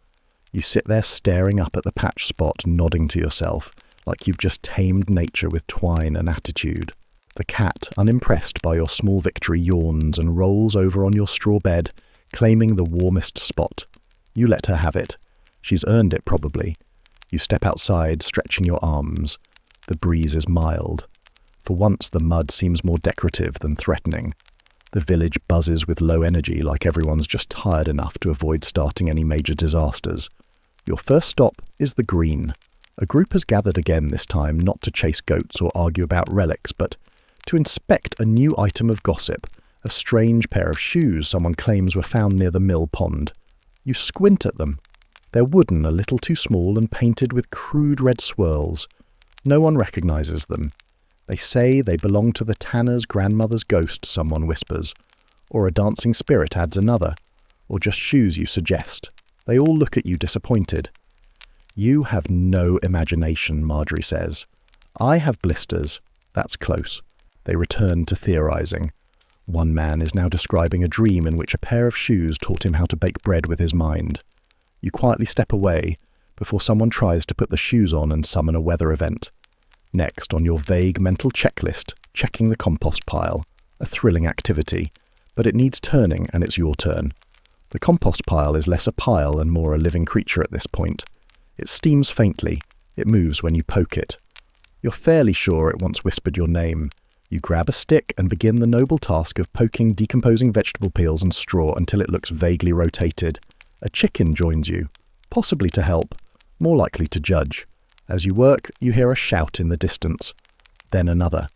[SPEAKER 1] You sit there staring up at the patch spot, nodding to yourself, like you've just tamed nature with twine and attitude. The cat, unimpressed by your small victory, yawns and rolls over on your straw bed, claiming the warmest spot. You let her have it. She's earned it, probably. You step outside, stretching your arms. The breeze is mild. For once, the mud seems more decorative than threatening. The village buzzes with low energy, like everyone's just tired enough to avoid starting any major disasters. Your first stop is the green. A group has gathered again this time, not to chase goats or argue about relics, but to inspect a new item of gossip, A strange pair of shoes someone claims were found near the mill pond. You squint at them. They're wooden, a little too small, and painted with crude red swirls. No one recognizes them. They say they belong to the tanner's grandmother's ghost, someone whispers. Or a dancing spirit adds another. Or just shoes you suggest. They all look at you disappointed. You have no imagination, Marjorie says. I have blisters. That's close. They return to theorizing. One man is now describing a dream in which a pair of shoes taught him how to bake bread with his mind. You quietly step away before someone tries to put the shoes on and summon a weather event. Next, on your vague mental checklist, checking the compost pile. A thrilling activity. But it needs turning, and it's your turn. The compost pile is less a pile and more a living creature at this point. It steams faintly. It moves when you poke it. You're fairly sure it once whispered your name. You grab a stick and begin the noble task of poking decomposing vegetable peels and straw until it looks vaguely rotated. A chicken joins you, possibly to help, more likely to judge. As you work, you hear a shout in the distance. Then another.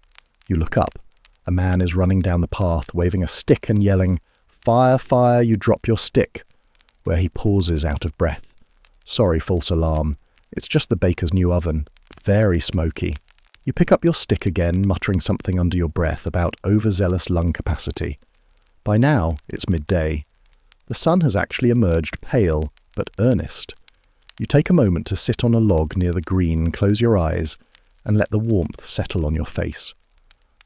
[SPEAKER 1] You look up. A man is running down the path, waving a stick and yelling, "Fire, fire," you drop your stick, where he pauses out of breath. Sorry, false alarm. It's just the baker's new oven. Very smoky. You pick up your stick again, muttering something under your breath about overzealous lung capacity. By now, it's midday. The sun has actually emerged pale, but earnest. You take a moment to sit on a log near the green, close your eyes, and let the warmth settle on your face.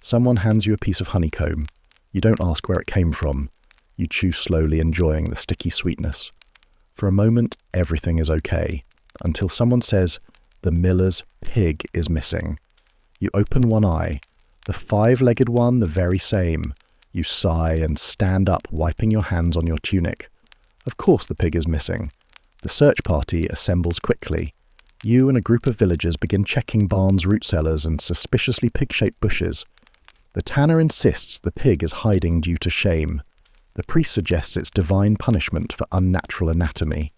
[SPEAKER 1] Someone hands you a piece of honeycomb. You don't ask where it came from. You chew slowly, enjoying the sticky sweetness. For a moment, everything is okay, until someone says, "The miller's pig is missing." You open one eye, the 5-legged one the very same. You sigh and stand up, wiping your hands on your tunic. Of course the pig is missing. The search party assembles quickly. You and a group of villagers begin checking barns, root cellars, and suspiciously pig-shaped bushes. The tanner insists the pig is hiding due to shame. The priest suggests it's divine punishment for unnatural anatomy.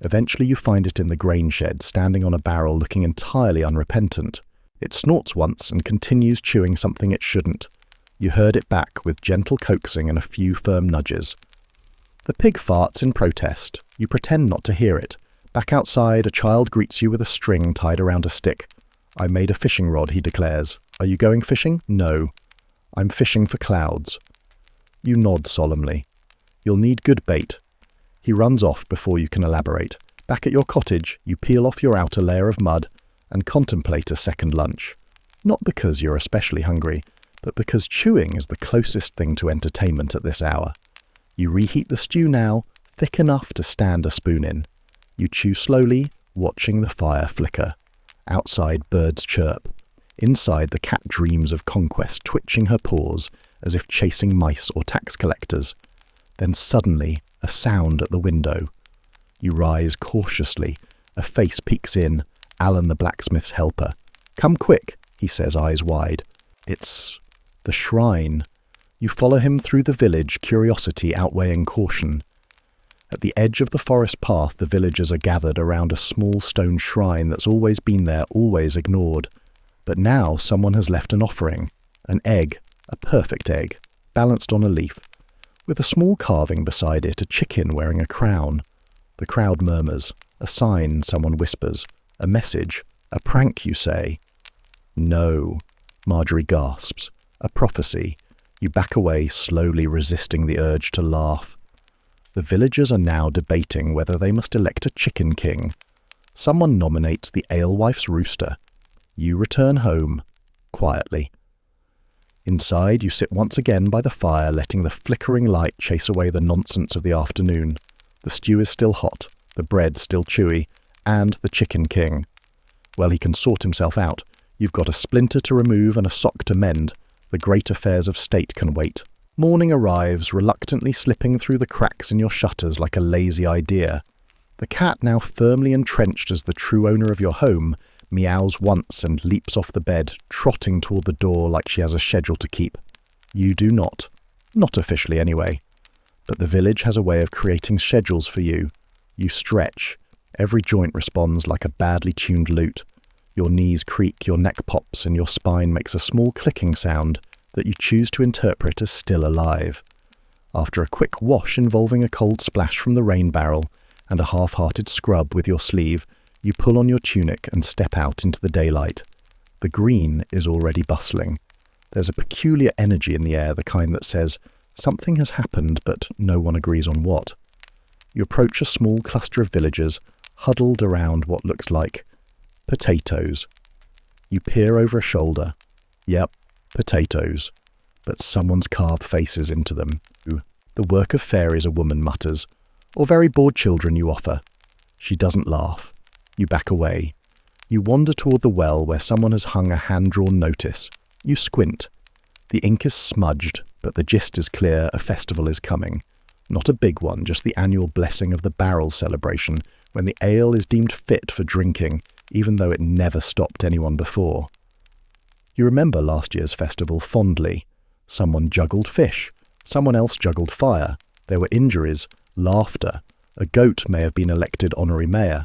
[SPEAKER 1] Eventually you find it in the grain shed, standing on a barrel looking entirely unrepentant. It snorts once and continues chewing something it shouldn't. You herd it back with gentle coaxing and a few firm nudges. The pig farts in protest. You pretend not to hear it. Back outside, a child greets you with a string tied around a stick. "I made a fishing rod," he declares. "Are you going fishing?" "No." "I'm fishing for clouds." You nod solemnly. "You'll need good bait." He runs off before you can elaborate. Back at your cottage, you peel off your outer layer of mud and contemplate a second lunch. Not because you're especially hungry, but because chewing is the closest thing to entertainment at this hour. You reheat the stew now, thick enough to stand a spoon in. You chew slowly, watching the fire flicker. Outside, birds chirp. Inside, the cat dreams of conquest, twitching her paws as if chasing mice or tax collectors. Then suddenly, a sound at the window. You rise cautiously. A face peeks in, Alan the blacksmith's helper. "Come quick," he says, eyes wide. It's the shrine. You follow him through the village, curiosity outweighing caution. At the edge of the forest path, the villagers are gathered around a small stone shrine that's always been there, always ignored. But now someone has left an offering. An egg, a perfect egg, balanced on a leaf. With a small carving beside it, a chicken wearing a crown. The crowd murmurs. A sign, someone whispers. A message. A prank, you say. No. Marjorie gasps. A prophecy. You back away, slowly resisting the urge to laugh. The villagers are now debating whether they must elect a chicken king. Someone nominates the alewife's rooster. You return home, quietly. Inside, you sit once again by the fire, letting the flickering light chase away the nonsense of the afternoon. The stew is still hot, the bread still chewy, and the chicken king. Well, he can sort himself out. You've got a splinter to remove and a sock to mend. The great affairs of state can wait. Morning arrives, reluctantly slipping through the cracks in your shutters like a lazy idea. The cat, now firmly entrenched as the true owner of your home, meows once and leaps off the bed, trotting toward the door like she has a schedule to keep. You do not. Not officially, anyway. But the village has a way of creating schedules for you. You stretch. Every joint responds like a badly tuned lute. Your knees creak, your neck pops, and your spine makes a small clicking sound that you choose to interpret as still alive. After a quick wash involving a cold splash from the rain barrel and a half-hearted scrub with your sleeve, you pull on your tunic and step out into the daylight. The green is already bustling. There's a peculiar energy in the air, the kind that says, something has happened, but no one agrees on what. You approach a small cluster of villagers, huddled around what looks like potatoes. You peer over a shoulder. Yep, potatoes. But someone's carved faces into them. The work of fairies, a woman mutters. Or very bored children, you offer. She doesn't laugh. You back away. You wander toward the well where someone has hung a hand-drawn notice. You squint. The ink is smudged, but the gist is clear: a festival is coming. Not a big one, just the annual blessing of the barrel celebration, when the ale is deemed fit for drinking, even though it never stopped anyone before. You remember last year's festival fondly. Someone juggled fish. Someone else juggled fire. There were injuries, laughter. A goat may have been elected honorary mayor.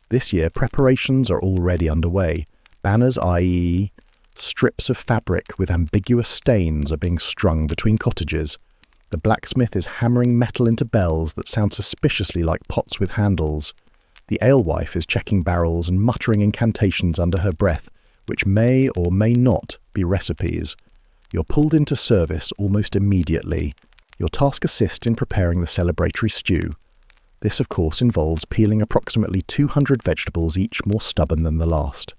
[SPEAKER 1] This year, preparations are already underway. Banners, i.e., strips of fabric with ambiguous stains, are being strung between cottages. The blacksmith is hammering metal into bells that sound suspiciously like pots with handles. The alewife is checking barrels and muttering incantations under her breath, which may or may not be recipes. You're pulled into service almost immediately. Your task assists in preparing the celebratory stew. This, of course, involves peeling approximately 200 vegetables, each more stubborn than the last.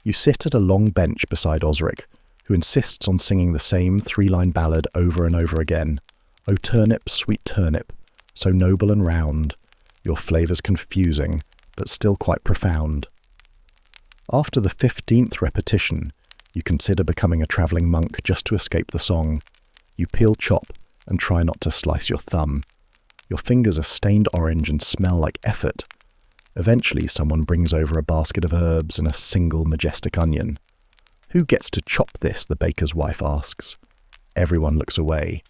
[SPEAKER 1] You sit at a long bench beside Osric, who insists on singing the same three-line ballad over and over again. O turnip, sweet turnip, so noble and round, your flavours confusing, but still quite profound. After the 15th repetition, you consider becoming a travelling monk just to escape the song. You peel chop and try not to slice your thumb. Your fingers are stained orange and smell like effort. Eventually someone brings over a basket of herbs and a single majestic onion. Who gets to chop this? The baker's wife asks. Everyone looks away.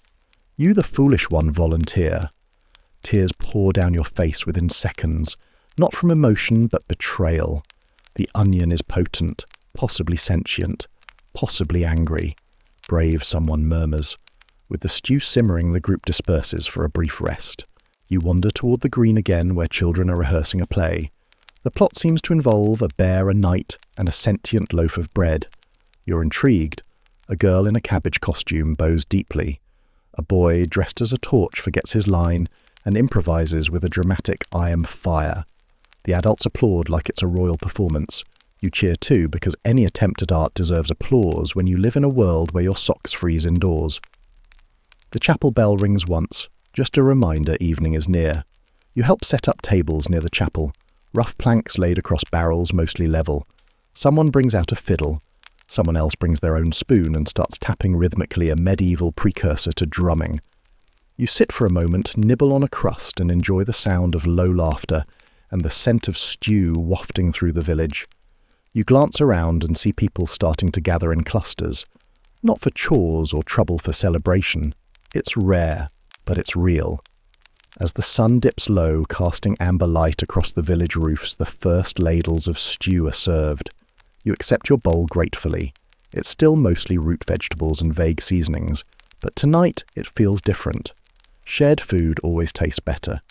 [SPEAKER 1] You, the foolish one, volunteer. Tears pour down your face within seconds, not from emotion but betrayal. The onion is potent, possibly sentient, possibly angry. Brave, someone murmurs. With the stew simmering, the group disperses for a brief rest. You wander toward the green again, where children are rehearsing a play. The plot seems to involve a bear, a knight, and a sentient loaf of bread. You're intrigued. A girl in a cabbage costume bows deeply. A boy dressed as a torch forgets his line and improvises with a dramatic "I am fire." The adults applaud like it's a royal performance. You cheer too, because any attempt at art deserves applause when you live in a world where your socks freeze indoors. The chapel bell rings once, just a reminder evening is near. You help set up tables near the chapel, rough planks laid across barrels mostly level. Someone brings out a fiddle. Someone else brings their own spoon and starts tapping rhythmically, a medieval precursor to drumming. You sit for a moment, nibble on a crust, and enjoy the sound of low laughter and the scent of stew wafting through the village. You glance around and see people starting to gather in clusters. Not for chores or trouble for celebration. It's rare, but it's real. As the sun dips low, casting amber light across the village roofs, the first ladles of stew are served. You accept your bowl gratefully. It's still mostly root vegetables and vague seasonings, but tonight it feels different. Shared food always tastes better.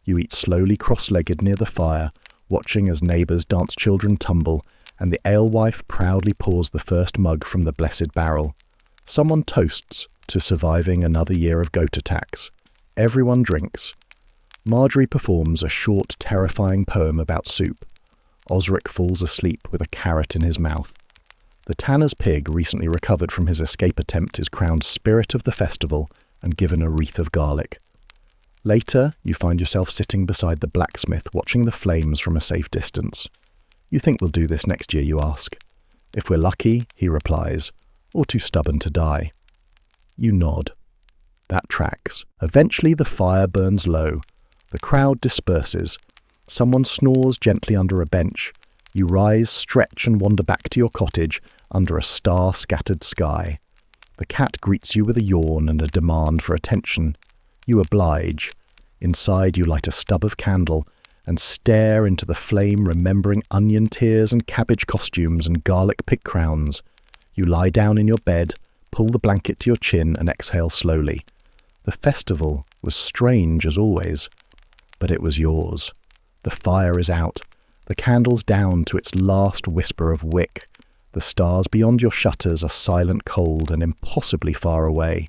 [SPEAKER 1] You eat slowly cross-legged near the fire, watching as neighbours dance children tumble, and the alewife proudly pours the first mug from the blessed barrel. Someone toasts to surviving another year of goat attacks. Everyone drinks. Marjorie performs a short, terrifying poem about soup. Osric falls asleep with a carrot in his mouth. The tanner's pig, recently recovered from his escape attempt, is crowned spirit of the festival and given a wreath of garlic. Later, you find yourself sitting beside the blacksmith, watching the flames from a safe distance. You think we'll do this next year, you ask. If we're lucky, he replies, or too stubborn to die. You nod. That tracks. Eventually the fire burns low. The crowd disperses. Someone snores gently under a bench. You rise, stretch, and wander back to your cottage under a star-scattered sky. The cat greets you with a yawn and a demand for attention. You oblige. Inside you light a stub of candle and stare into the flame, remembering onion tears and cabbage costumes and garlic pig crowns. You lie down in your bed, Pull the blanket to your chin and exhale slowly. The festival was strange as always, but it was yours. The fire is out, the candle's down to its last whisper of wick. The stars beyond your shutters are silent cold and impossibly far away,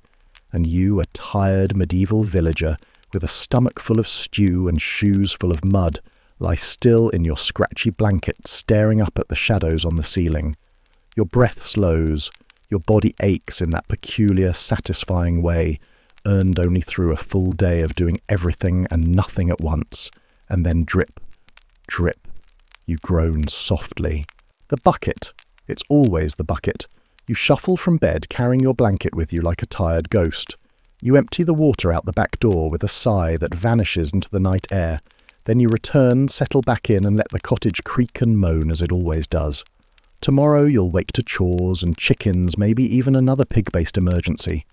[SPEAKER 1] and you, a tired medieval villager with a stomach full of stew and shoes full of mud, lie still in your scratchy blanket staring up at the shadows on the ceiling. Your breath slows, your body aches in that peculiar, satisfying way, earned only through a full day of doing everything and nothing at once, and then drip, drip, you groan softly. The bucket. It's always the bucket. You shuffle from bed, carrying your blanket with you like a tired ghost. You empty the water out the back door with a sigh that vanishes into the night air. Then you return, settle back in, and let the cottage creak and moan as it always does. Tomorrow you'll wake to chores and chickens, maybe even another pig-based emergency.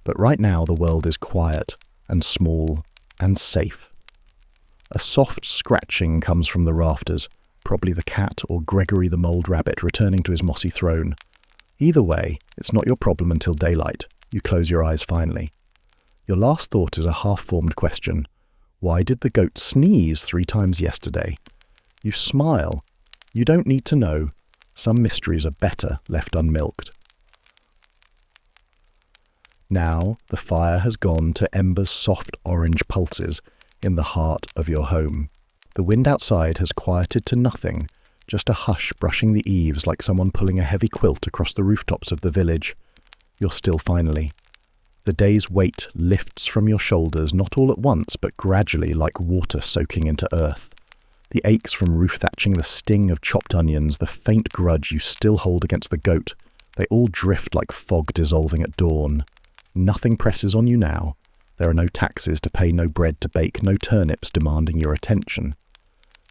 [SPEAKER 1] But right now the world is quiet and small and safe. A soft scratching comes from the rafters, probably the cat or Gregory the mould rabbit returning to his mossy throne. Either way, it's not your problem until daylight. You close your eyes finally. Your last thought is a half-formed question. Why did the goat sneeze 3 times yesterday? You smile. You don't need to know. Some mysteries are better left unmilked. Now the fire has gone to embers' soft orange pulses in the heart of your home. The wind outside has quieted to nothing, just a hush brushing the eaves like someone pulling a heavy quilt across the rooftops of the village. You're still finally. The day's weight lifts from your shoulders, not all at once, but gradually like water soaking into earth. The aches from roof thatching, the sting of chopped onions, the faint grudge you still hold against the goat, they all drift like fog dissolving at dawn. Nothing presses on you now. There are no taxes to pay, no bread to bake, no turnips demanding your attention.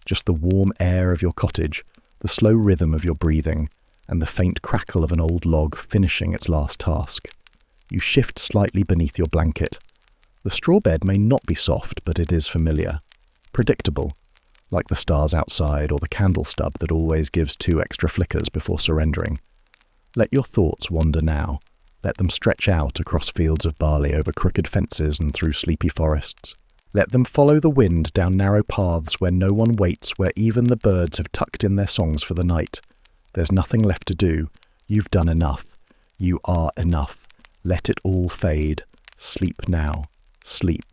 [SPEAKER 1] Just the warm air of your cottage, the slow rhythm of your breathing, and the faint crackle of an old log finishing its last task. You shift slightly beneath your blanket. The straw bed may not be soft, but it is familiar. Predictable, like the stars outside or the candle stub that always gives 2 extra flickers before surrendering. Let your thoughts wander now. Let them stretch out across fields of barley, over crooked fences and through sleepy forests. Let them follow the wind down narrow paths where no one waits, where even the birds have tucked in their songs for the night. There's nothing left to do. You've done enough. You are enough. Let it all fade. Sleep now. Sleep.